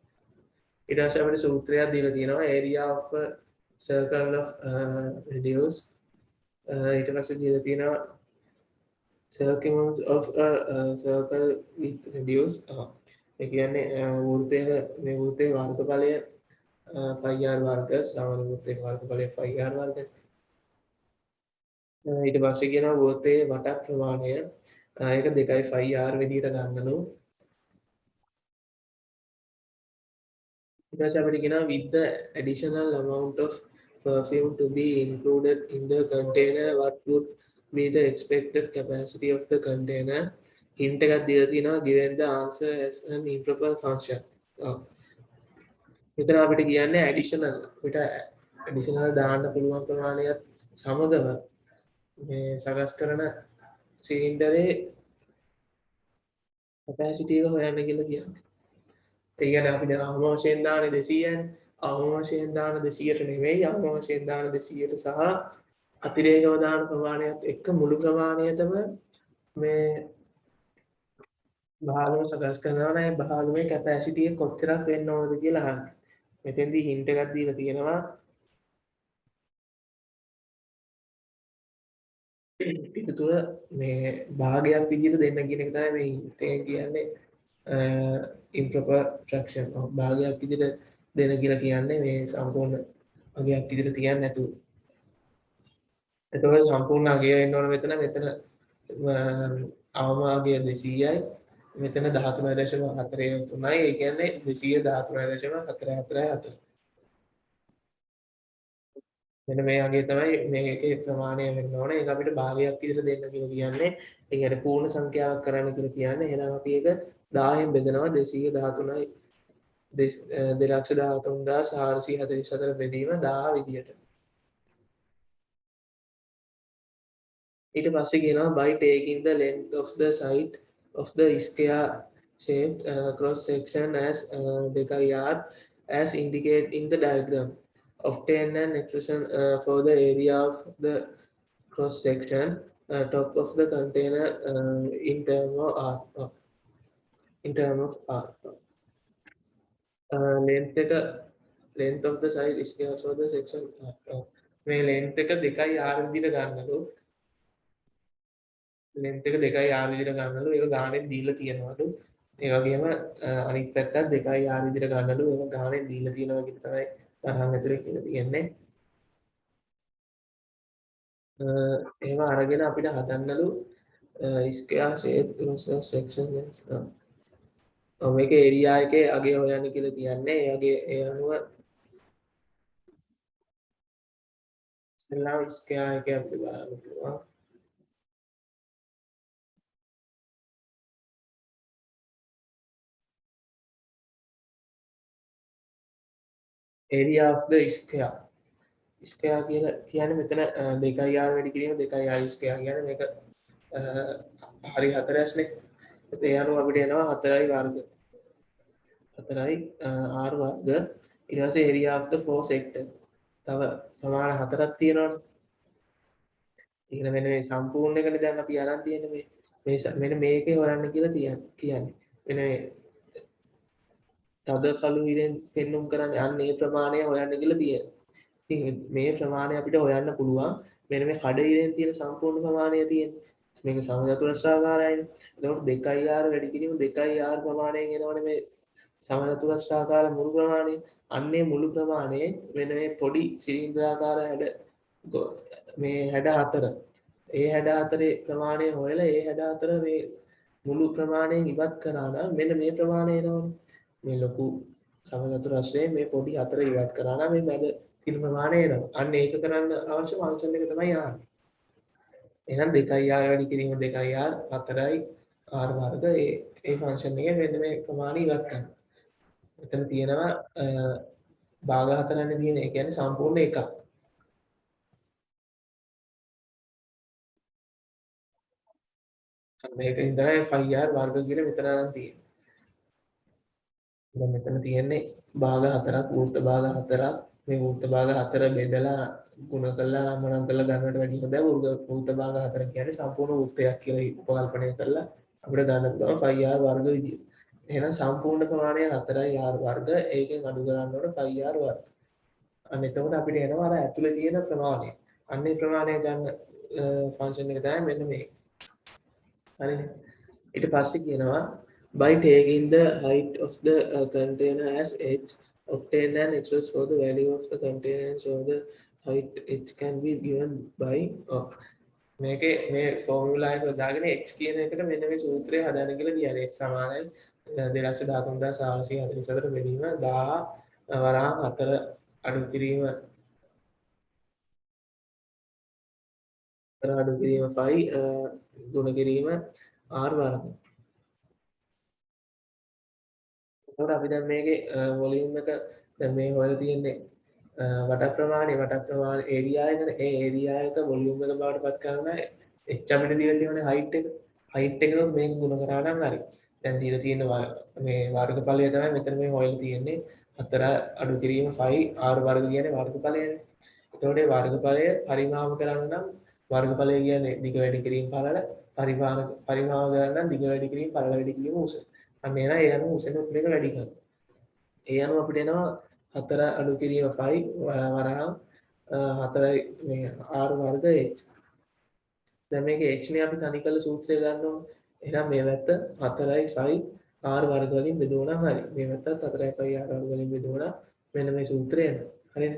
ඊට පස්සේ අපිට සූත්‍රයක් දීලා තියෙනවා area of a circle of radius. ඊට පස්සේ දීලා තියෙනවා circumference of a circle with radius. ඒ කියන්නේ මේ වෘත්තයේ වර්ගඵලය πr වර්ග, සාමාන්‍ය වෘත්තයේ වර්ගඵලය πr වර්ග. ඊට පස්සේ කියනවා වෘත්තයේ වට ප්‍රමාණය ඒක 2πr විදිහට ගන්නලු. ඊට පස්සේ අපිට කියනවා with the additional amount of perfume to be included in the container, what would be the expected capacity of the container? Hint එකක් දීලා තියෙනවා given the answer as an improper function. මෙතන අපිට කියන්නේ additional දාන්න පුළුවන් ප්‍රමාණයත් සමගම මේ සකස් කරන සිලින්ඩරේ capacity එක හොයන්න කියලා කියන්නේ. ඒ කියන්නේ අපි දැන් අවම වශයෙන් දාන්නේ 200නේ. අවම වශයෙන් දාන 200ට නෙවෙයි අවම වශයෙන් දාන 200ට සහ අතිරේකව දාන ප්‍රමාණයත් එක්ක මුළු ප්‍රමාණයටම මේ බහලුව සකස් කරනවා නම් ඒ බහලුවේ කැපැසිටි එක කොච්චරක් වෙන්න ඕනද කියලා අහන්නේ. මෙතෙන්දී හින්ට් එකක් දීලා තියෙනවා පිටුතුර මේ භාගයක් විදිහට දෙන්න කියන එක තමයි මේ හින්ට් එක කියන්නේ improper fraction. භාගයක් විදිහට දෙන කියලා කියන්නේ මේ සම්පූර්ණ අගයක් විදිහට තියන්නේ නැතුව. එතකොට සම්පූර්ණ අගය වෙන්න ඕන මෙතන අවම අගය 200යි මෙතන 13.43යි. ඒ කියන්නේ 213.444. මෙන්න මේ අගය තමයි මේකේ ප්‍රමාණය වෙන්න ඕනේ. ඒක අපිට භාගයක් විදිහට දෙන්න කියලා කියන්නේ. ඒ කියන්නේ පූර්ණ සංඛ්‍යාවක් කරන්න කියලා කියන්නේ. එහෙනම් අපි ඒක 1000න් බෙදනවා 213යි 2,13,444 බෙදීම 1000 විදියට. ඊට පස්සේ කියනවා by taking the length of the side of the square shaped cross section as decayard as indicated in the diagram. Obtain an expression for the area of the cross section top of the container in term of r. In term of r. length එක length of the side square for the section මේ length එක 2r විදිහට ගන්නලු length එක 2r විදිහට ගන්නලු ඒක ගානෙන් දීලා තියෙනවලු ඒ වගේම අනිත් පැත්තත් 2r විදිහට ගන්නලු ඒක ගානෙන් දීලා තියෙනවා කියන තමයි තරහන් ඇතුලේ කියලා තියෙන්නේ එහෙම අරගෙන අපිට හදන්නලු square shape section මේක ඒරියා එකේ අගය හොයන්න කියලා කියන්නේ ඒ අගය ඒ අනුව ඉස්සෙල්ලාම ස්ක්වයර් එක අපිට බලන්න පුළුවන් area of the square square කියලා කියන්නේ මෙතන 2r වැඩි කිරීම 2r ස්ක්වයර් කියන්නේ මේක හරි 4ක්නේ ඒ අනුව අපිට එනවා 4i වර්ග 4i r වර්ග ඊට පස්සේ area of the four sector තව ප්‍රමාණ 4ක් තියෙනවනේ ඉතින් මෙන්න මේ සම්පූර්ණ එකනේ දැන් අපි අරන් තියෙන්නේ මේ මෙන්න මේකේ හොයන්න කියලා කියන්නේ මෙන්න මේ තද කළු ඉරෙන් පෙන්눔 කරන්නේ අන්න ඒ ප්‍රමාණය හොයන්න කියලා තියෙනවා. ඉතින් මේ ප්‍රමාණය අපිට හොයන්න පුළුවන්. මෙන්න මේ කඩ ඉරෙන් තියෙන සම්පූර්ණ ප්‍රමාණය තියෙන්නේ. මේක සමචතුරස්‍රාකාරයයිනේ. එතකොට 2r වැඩි කිරීම 2r ප්‍රමාණයෙන් එනවනේ මේ සමචතුරස්‍රාකාර මුළු ප්‍රමාණය. අන්නේ මුළු ප්‍රමාණය මෙන්න මේ පොඩි සිලින්ඩරාකාර හැඩ මේ හැඩ 4. ඒ හැඩ 4 ප්‍රමාණය හොයලා ඒ හැඩ 4 මේ මුළු ප්‍රමාණයෙන් ඉවත් කරා නම් මෙන්න මේ ප්‍රමාණය එනවනේ. මේ ලොකු සමචතුරස්‍රයේ මේ පොඩි 4 ඉවත් කරා නම් මේ මැද තියෙන ප්‍රමාණය එනවා. අන්න ඒක කරන්න අවශ්‍ය ෆන්ක්ෂන් එක තමයි ආන්නේ. එහෙනම් 2r වැඩි කිරීම 2r 4i r වර්ග ඒ ෆන්ක්ෂන් එකේ මෙන්න මේ ප්‍රමාණය ඉවත් කරනවා. මෙතන තියෙනවා භාග 4න්නේ තියෙන. ඒ කියන්නේ සම්පූර්ණ එකක්. මේකෙන් තමයි 5r වර්ග කියලා මෙතන නම් තියෙන්නේ. දැන් මෙතන තියෙන්නේ භාග 4ක් වෘත්ත භාග 4ක් මේ වෘත්ත භාග 4 බෙදලා ගුණ කරලා මනම් කරලා ගන්නවට වැඩිය හොඳයි වෘත්ත භාග 4 කියන්නේ සම්පූර්ණ වෘත්තයක් කියලා උපකල්පනය කරලා අපිට ගන්න පුළුවන් 5r වර්ග විදියට. එහෙනම් සම්පූර්ණ ප්‍රමාණය 4i r වර්ග ඒකෙන් අඩු කරන්න ඕන 5r වර්ග. අන්න එතකොට අපිට එනවා අර ඇතුලේ තියෙන ප්‍රමාණය. අන්නේ ප්‍රමාණය ගන්න ෆන්ක්ෂන් එක තමයි මෙන්න මේක. හරිනේ. ඊට පස්සේ කියනවා by taking the height of the container as h obtain an express for the value of the container and show the height h can be given by මේකේ මේ ෆෝමියුලා එක දාගෙන h කියන එකට මෙන්න මේ සූත්‍රය හදන්න කියලා කියන්නේ h සමානයි 2,13,444 බෙදීම 1000 වරහන් 4 අඩු කිරීම 5 ගුණ කිරීම r වර්ග. එතකොට අපි දැන් මේකේ වොලියුම් එක දැන් මේ හොයලා තියෙන්නේ වට ප්‍රමාණය ඒරියා එකනේ ඒ ඒරියා එක වොලියුම් එක බවට පත් කරන h අපිට දීලා තියෙන්නේ height එක එකනොත් මේක ගුණ කරා නම් හරි දැන් දීලා තියෙන මේ වර්ගඵලය තමයි මෙතන මේ හොයලා තියෙන්නේ 4 අඩු කිරීම 5 r වර්ග කියන්නේ වර්ගඵලයනේ එතකොට මේ වර්ගඵලය පරිමාව කරන්න නම් වර්ගඵලය කියන්නේ දිග වැඩි කිරීම පළල පරිමාව කරන්න නම් දිග වැඩි කිරීම පළල වැඩි කිරීම උස අන්න එනවා ඒ අනුව උසෙනුත් මේක වැඩි කරනවා ඒ අනුව අපිට එනවා 4 අඩු කිරීම 5 වරහන් 4 මේ r වර්ග h දැන් මේක h නේ අපි තනි කළ සූත්‍රය ගන්න ඕනේ එහෙනම් මේ පැත්ත 4යි 5 r වර්ග වලින් බෙදුවනම් හරි මේ පැත්තත් 4යි 5 r වර්ග වලින් බෙදුවනම් මෙන්න මේ සූත්‍රය හරිද?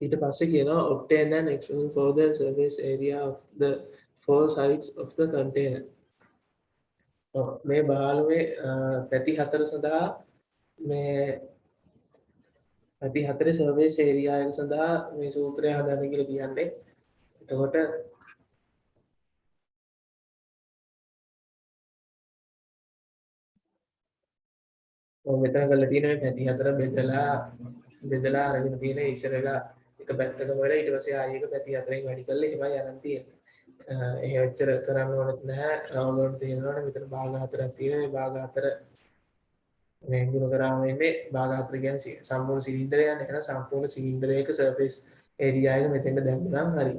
ඊට පස්සේ කියනවා obtain an expression for the surface area of the four sides of the container. මේ බාලුවේ පැති හතර සඳහා මේ පැති හතරේ surface area එක සඳහා මේ සූත්‍රය හදන්න කියලා කියන්නේ. එතකොට මෙතන කරලා තියෙන මේ පැති හතර බෙදලා අරගෙන තියෙන ඉස්සරලා එක පැත්තක වල ඊට පස්සේ ආයෙ එක පැති හතරෙන් වැඩි කරලා එහෙමයි අරන් තියෙන්නේ. එහෙ ඔච්චර කරන්න ඕනෙත් නැහැ. ඔයගොල්ලන්ට තේරෙනවනේ මෙතන භාග හතරක් තියෙනවා. මේ භාග හතර මේ ගුණ කරාම එන්නේ භාග හතර කියන්නේ සම්පූර්ණ සිලින්ඩරය යන එහෙනම් සම්පූර්ණ සිලින්ඩරයක සර්ෆේස් ඒරියා එක මෙතෙන්ට දැම්මනම් හරි.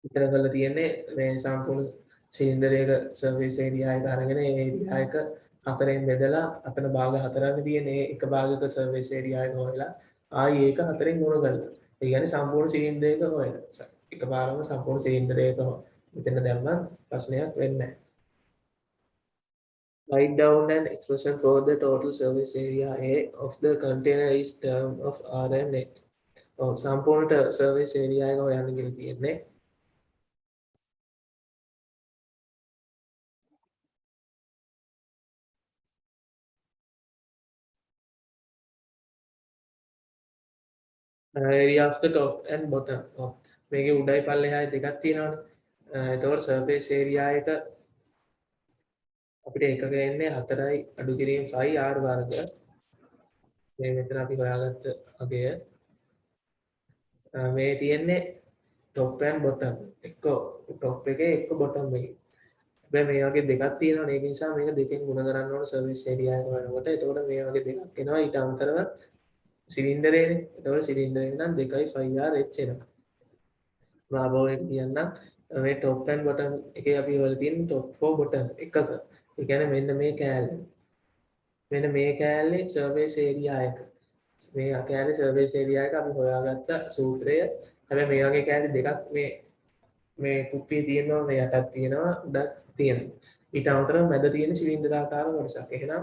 විතර කරලා තියෙන්නේ මේ සම්පූර්ණ සිලින්ඩරයක සර්ෆේස් ඒරියා එක අරගෙන ඒ ඒරියා එක හතරෙන් බෙදලා අතන භාග හතරක් තියෙන ඒ එක භාගයක සර්ෆේස් ඒරියා එක හොයලා ආයි ඒක හතරෙන් ගුණ කරලා. ඒ කියන්නේ සම්පූර්ණ සිලින්ඩරයක හොයලා. එකපාරම සම්පූර්ණ සිලින්ඩරයක මෙතන දැම්මම ප්‍රශ්නයක් වෙන්නේ නැහැ. Write down an expression for the total surface area A of the container is term of R and H. සම්පූර්ණ surface area එක හොයන්න කියලා තියෙන්නේ. area of the top and bottom. මේකේ උඩයි පල්ලෙහායි දෙකක් තියෙනවානේ. එතකොට surface area එක අපිට එකක එන්නේ 4යි අඩු කිරීම 5 r වර්ග. මේ මෙතන අපි හොයාගත්ත අගය. මේ තියෙන්නේ top and bottom. එක්ක top එකේ එක්ක bottom එකේ. හැබැයි මේ වගේ දෙකක් තියෙනවනේ. ඒක නිසා මේක දෙකෙන් ගුණ කරන්න ඕන සර්විස් ඒරියා එක වලට. එතකොට මේ වගේ දෙකක් එනවා. ඊට අමතරව සිලින්ඩරේනේ. එතකොට සිලින්ඩරේ නම් 2.5R H එනවා. මාබෝයෙන් කියන්න මේ top and bottom එකේ අපි හොයලා තියෙන top for bottom එකක. ඒ කියන්නේ මෙන්න මේ කෑල්ල. මෙන්න මේ කෑල්ලේ සර්ෆේස් ඒරියා එක. මේ කෑල්ලේ සර්ෆේස් ඒරියා එක අපි හොයාගත්ත සූත්‍රය. හැබැයි මේ වගේ කෑලි දෙකක් මේ කුප්පියේ තියෙනවා මේ යටත් තියෙනවා උඩත් තියෙනවා. ඊට අමතරව මැද තියෙන සිලින්ඩරාකාර කොටසක්. එහෙනම්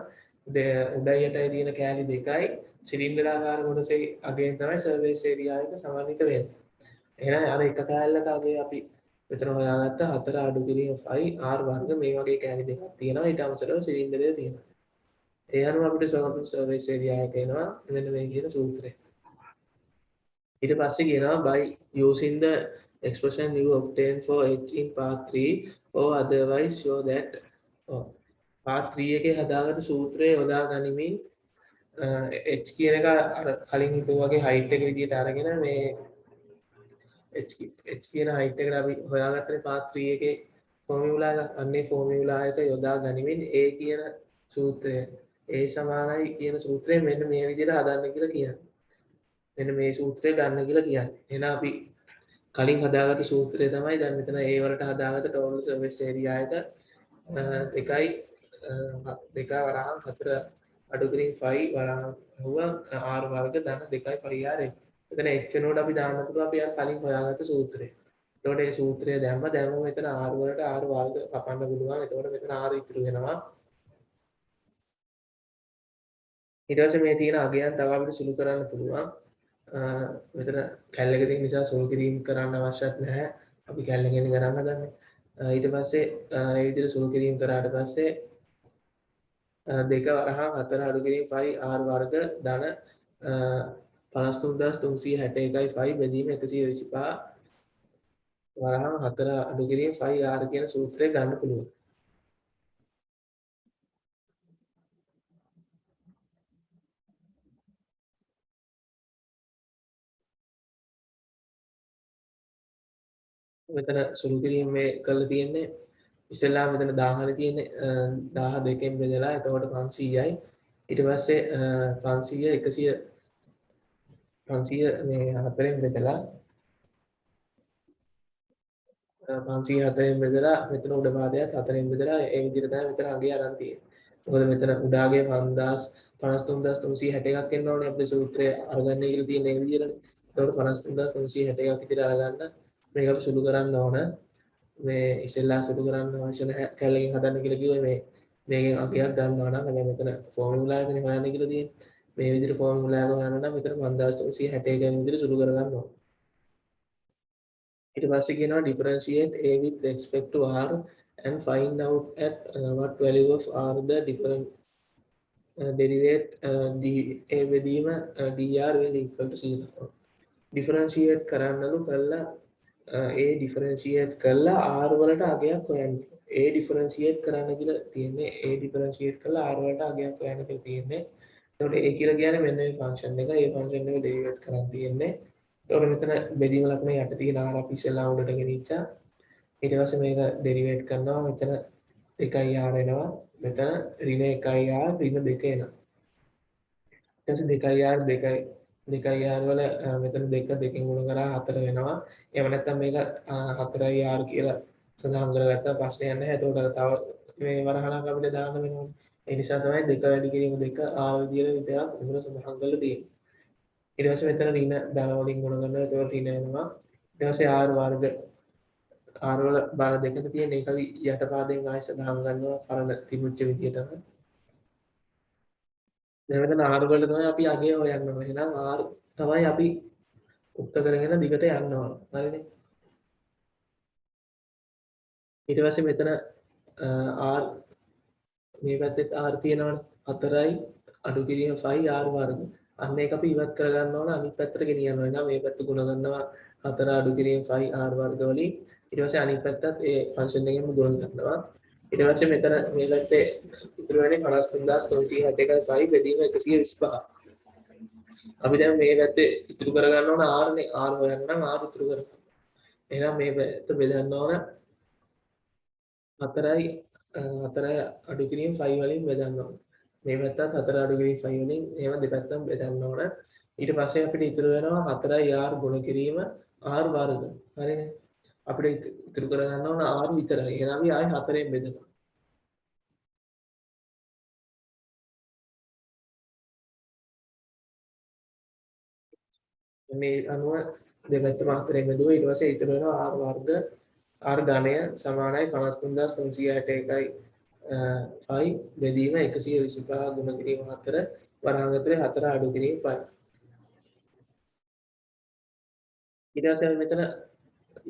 උඩයි යටයි තියෙන කෑලි දෙකයි සිලින්ඩරාකාර කොටසේ අගයෙන් තමයි සර්ෆේස් ඒරියා එක සමන්විත වෙන්නේ. එහෙනම් අර එක කෑල්ලක අගේ අපි මෙතන හොයාගත්ත 4 අඩු කිරීම 5 r වර්ග මේ වගේ කෑලි දෙකක් තියෙනවා. ඊට අමතරව සිලින්ඩරය තියෙනවා. ඒ අනුව අපිට සර්ෆේස් ඒරියා එක එනවා මෙන්න මේ කියන සූත්‍රය. ඊට පස්සේ කියනවා by using the expression you obtain for h in part 3 or otherwise show that part 3 එකේ හදාගත්ත සූත්‍රය යොදා ගනිමින් h කියන එක අර කලින් හිතුවා වගේ height එක විදිහට අරගෙන මේ h කියන height එකට අපි හොයාගත්තේ part 3 එකේ ෆෝමියුලා එක අන්නේ ෆෝමියුලා එක යොදා ගනිමින් a කියන සූත්‍රය a සමානයි කියන සූත්‍රය මෙන්න මේ විදිහට හදන්න කියලා කියන්නේ. මෙන්න මේ සූත්‍රය ගන්න කියලා කියන්නේ. එහෙනම් අපි කලින් හදාගත්ත සූත්‍රය තමයි දැන් මෙතන A වලට හදාගත්ත total surface area එක 2 වරහන් 4 අඩු කිරීම 5 වරහන් හුවා r වර්ග ධන 2.5r. එතන h වෙනකොට අපි දාන්න පුළුවන් අපි අර කලින් හොයාගත්ත සූත්‍රය. එතකොට මේ සූත්‍රය දැම්ම මෙතන r වලට r වර්ග කපන්න පුළුවන්. එතකොට මෙතන r ඉතුරු වෙනවා. ඊට පස්සේ මේ තියෙන අගයන් තව අපිට සුළු කරන්න පුළුවන්. මෙතන කැල්ලක තියෙන නිසා සුළු කිරීම කරන්න අවශ්‍යත් නැහැ. අපි කැල්ලකින් ගණන් හදන්නේ. ඊට පස්සේ මේ විදිහට සුළු කිරීම කරාට පස්සේ 2 වරහන් 4 අඩු කිරීම 5 r වර්ග ධන 53361යි 5 බෙදීම 125 වරහන් 4 අඩු කිරීම 5 r කියන සූත්‍රය ගන්න පුළුවන්. මෙතන සුළු කිරීම මේ කරලා තියෙන්නේ ඉස්සෙල්ලා මෙතන 1000 තියෙන්නේ 12කින් බෙදලා එතකොට 500යි ඊට පස්සේ 500 මේ 4ෙන් බෙදලා 504ෙන් බෙදලා මෙතන උඩ පාදයට 4ෙන් බෙදලා ඒ විදිහට තමයි මෙතන අගය අරන් තියෙන්නේ. මොකද මෙතන උඩාගේ 53361ක් එන්න ඕනේ අපේ සූත්‍රය අරගන්න කියලා තියෙන මේ විදිහටනේ. එතකොට 53361ක් විදිහට අරගන්න මේක අපි සුළු කරන්න ඕන. මේ ඉස්සෙල්ලා සුළු කරන්න අවශ්‍ය නැහැ කැලකින් හදන්න කියලා කිව්වේ මේ මේකෙන් අගයක් ගන්නවා නම් මම මෙතන ෆෝමියුලා එකනේ හොයන්න කියලා තියෙන්නේ. මේ විදිහට ෆෝමියුලා එක හොයන්න නම් මෙතන 5361 විදිහට සුළු කරගන්න ඕන. ඊට පස්සේ කියනවා differentiate a with respect to r and find out at what value of r the different derivate a බෙදීම dr will equal to 0. differentiate කරන්නලු කළා a differentiate කළා r වලට අගයක් හොයන්න. a differentiate කරන්න කියලා තියෙන්නේ a differentiate කළා r වලට අගයක් හොයන්න කියලා තියෙන්නේ. එතකොට a කියලා කියන්නේ මෙන්න මේ ෆන්ක්ෂන් එක. ඒ ෆන්ක්ෂන් එක ඩෙරිවේට් කරන් තියෙන්නේ. එතකොට මෙතන බෙදීම ලකුණ යට තියෙන r අපි ඉස්සෙල්ලා උඩට ගෙනිච්චා. ඊට පස්සේ මේක ඩෙරිවේට් කරනවා. මෙතන 2r එනවා. මෙතන ඍණ 1r ඍණ 2 එනවා. ඊට පස්සේ 2r 2r වල මෙතන 2 2කින් ගුණ කරා 4 වෙනවා. එහෙම නැත්නම් මේක 4r කියලා සඳහන් කරගත්තා ප්‍රශ්නයක් නැහැ. එතකොට තව මේ වරහණක් අපිට දාන්න වෙනවා. ඒ නිසා තමයි 2 වැඩි කිරීම 2 r විදියට විතරක් උගුර සඳහන් කරලා තියෙන්නේ. ඊට පස්සේ මෙතන ඍණ ධන වලින් ගුණ කරනවා. එතකොට ඍණ වෙනවා. ඊට පස්සේ r වර්ග r වල බාර දෙකක තියෙන එක අපි යටපාදයෙන් ආයෙ සඳහන් කරනවා පරණ තිබුච්ච විදියටම. දැන් මෙතන r වල තමයි අපි අගය හොයන්න ඕනේ. එහෙනම් r තමයි අපි උක්ත කරගෙන දිගට යන්න ඕන. හරිනේ. ඊට පස්සේ මෙතන r මේ පැත්තෙත් r තියෙනවනේ 4යි අඩු කිරීම 5 r වර්ග. අන්න ඒක අපි ඉවත් කරගන්න ඕන අනිත් පැත්තට ගෙනියන්න ඕන. එහෙනම් මේ පැත්ත ගුණ කරනවා 4 අඩු කිරීම 5 r වර්ග වලින්. ඊට පස්සේ අනිත් පැත්තත් ඒ ෆන්ක්ෂන් එකෙන්ම ගුණ කරනවා. ඊට පස්සේ මෙතන මේ පැත්තේ ඉතුරු වෙන්නේ 53361යි බෙදීම 125. අපි දැන් මේ පැත්තේ ඉතුරු කරගන්න ඕන r නේ. r හොයන්න නම් r ඉතුරු කරගන්න. එහෙනම් මේ පැත්ත බෙදන්න ඕන 4යි අඩු කිරීම 5 වලින් බෙදන්න ඕන. මේ පැත්තත් 4 අඩු කිරීම 5 වලින් එහෙම දෙපැත්තම බෙදන්න ඕන. ඊට පස්සේ අපිට ඉතුරු වෙනවා 4යි r ගුණ කිරීම r වර්ග. හරිනේ. අපිට ඉතුරු කරගන්න ඕන r විතරයි. එහෙනම් අපි ආයෙ 4ෙන් බෙදනවා. මේ අනුව දෙපැත්තම 4ෙන් බෙදුවා. ඊට පස්සේ ඉතුරු වෙනවා r වර්ග r ඝනය සමානයි 53361යි 5 බෙදීම 125 ගුණ කිරීම 4 වරහන් ඇතුලේ 4 අඩු කිරීම 5. ඊට පස්සේ මෙතන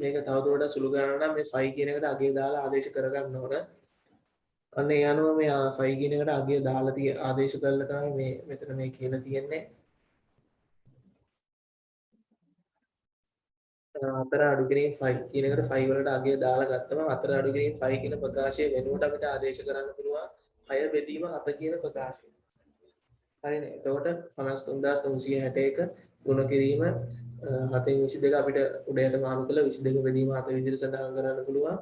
මේක තවදුරටත් සුළු කරනවා නම් මේ 5 කියන එකට අගය දාලා ආදේශ කරගන්න ඕන. අන්න ඒ අනුව මේ 5 කියන එකට අගය දාලා ආදේශ කරලා තමයි මේ මෙතන මේ කියලා තියෙන්නේ. 4 අඩු කිරීම 5 කියන එකට 5 වලට අගය දාලා ගත්තම 4 අඩු කිරීම 5 කියන ප්‍රකාශය වෙනුවට අපිට ආදේශ කරන්න පුළුවන් 6 බෙදීම 7 කියන ප්‍රකාශය. හරිනේ. එතකොට 53361 ගුණ කිරීම 7න් 22 අපිට උඩයට මාරු කළා 22 බෙදීම 7 විදිහට සඳහන් කරන්න පුළුවන්.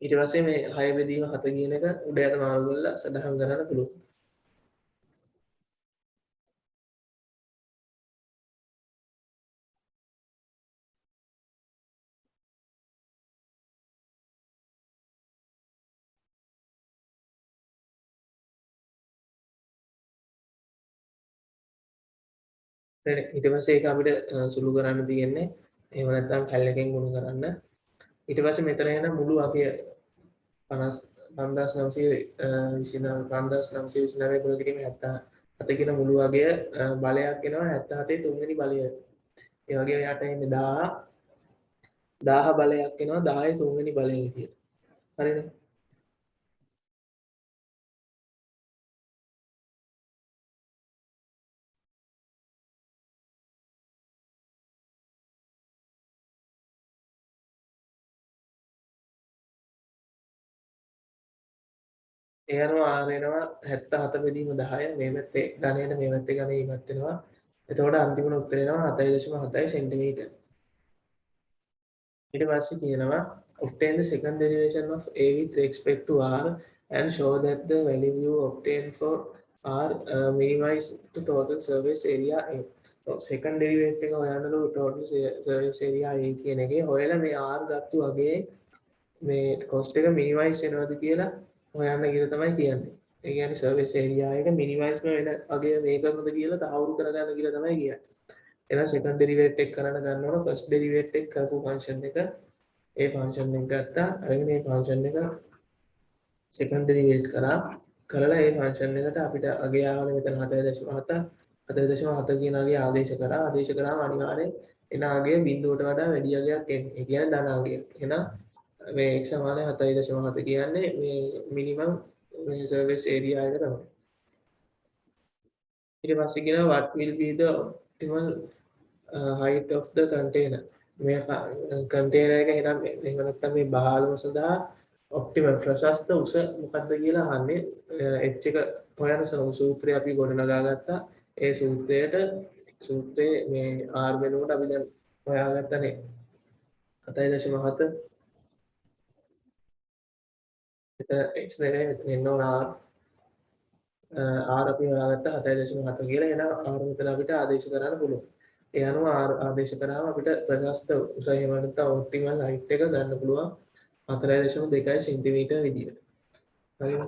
ඊට පස්සේ මේ 6 බෙදීම 7 කියන එක උඩයට මාරු කරලා සඳහන් කරන්න පුළුවන්. ඊට පස්සේ ඒක අපිට සුළු කරන්න තියෙන්නේ එහෙම නැත්නම් කැලලකින් ගුණ කරන්න. ඊට පස්සේ මෙතන එන මුළු අගය 5929 ගුණ කිරීම 77 කියන මුළු අගය බලයක් එනවා 77 තුන්වෙනි බලය. ඒ වගේ යට එන්නේ 1000 බලයක් එනවා 10 තුන්වෙනි බලය විදියට. හරිනේ. ඒ අනුව r එනවා 77 බෙදීම 10 මේ පැත්තේ ඝනයට මේ පැත්තේ ඝනය ඉවත් වෙනවා. එතකොට අන්තිම උත්තරය එනවා 7.7 සෙන්ටිමීටර්. ඊට පස්සේ කියනවා obtain the second derivation of a with respect to r and show that the value you obtain for r minimize to total surface area a. second derivative එක හොයනලු total surface area a කියන එකේ හොයලා මේ r ගත්තු අගේ මේ cost එක minimize වෙනවද කියලා හොයන්න කියලා තමයි කියන්නේ. ඒ කියන්නේ surface area එක minimize වෙන අගේ මේකමද කියලා තහවුරු කරගන්න කියලා තමයි කියන්නේ. එහෙනම් second derivative එක කරන්න ගන්නකොට first derivative එක කරපු function එක ඒ function එක ගත්තා. අරගෙන මේ function එක සෙකන්ඩ් ඩෙරිවේට් කරලා ඒ ෆන්ක්ෂන් එකට අපිට අගේ ආවනේ මෙතන 7.7 7.7 කියන අගේ ආදේශ කරාම අනිවාර්යෙන් එන අගේ බිඳුවට වඩා වැඩි අගයක් එන්නේ. ඒ කියන්නේ ධන අගයක්. එහෙනම් මේ x සමානයි 7.7 කියන්නේ මේ මිනිමම් මේ සර්විස් ඒරියා එක තමයි. ඊට පස්සේ කියනවා what will be the optimal height of the container. මේ container එක එහෙනම් එහෙම නැත්නම් මේ බහලම සඳහා ඔප්ටිමල් ප්‍රශස්ත උස මොකක්ද කියලා අහන්නේ. h එක හොයන සූත්‍රය අපි ගොඩනගා ගත්තා. ඒ සූත්‍රයේ මේ r වෙනුවට අපි දැන් හොයාගත්තනේ 7.7 x නෙවෙයි මෙතන එන්න ඕන r අපි හොයාගත්ත 7.7 කියලා. එහෙනම් r මෙතන අපිට ආදේශ කරන්න පුළුවන්. ඒ අනුව r ආදේශ කරාම අපිට ප්‍රශස්ත උස එහෙම නැත්නම් ඔප්ටිමල් height එක ගන්න පුළුවන් 4.2 සෙන්ටිමීටර් විදියට. හරිද?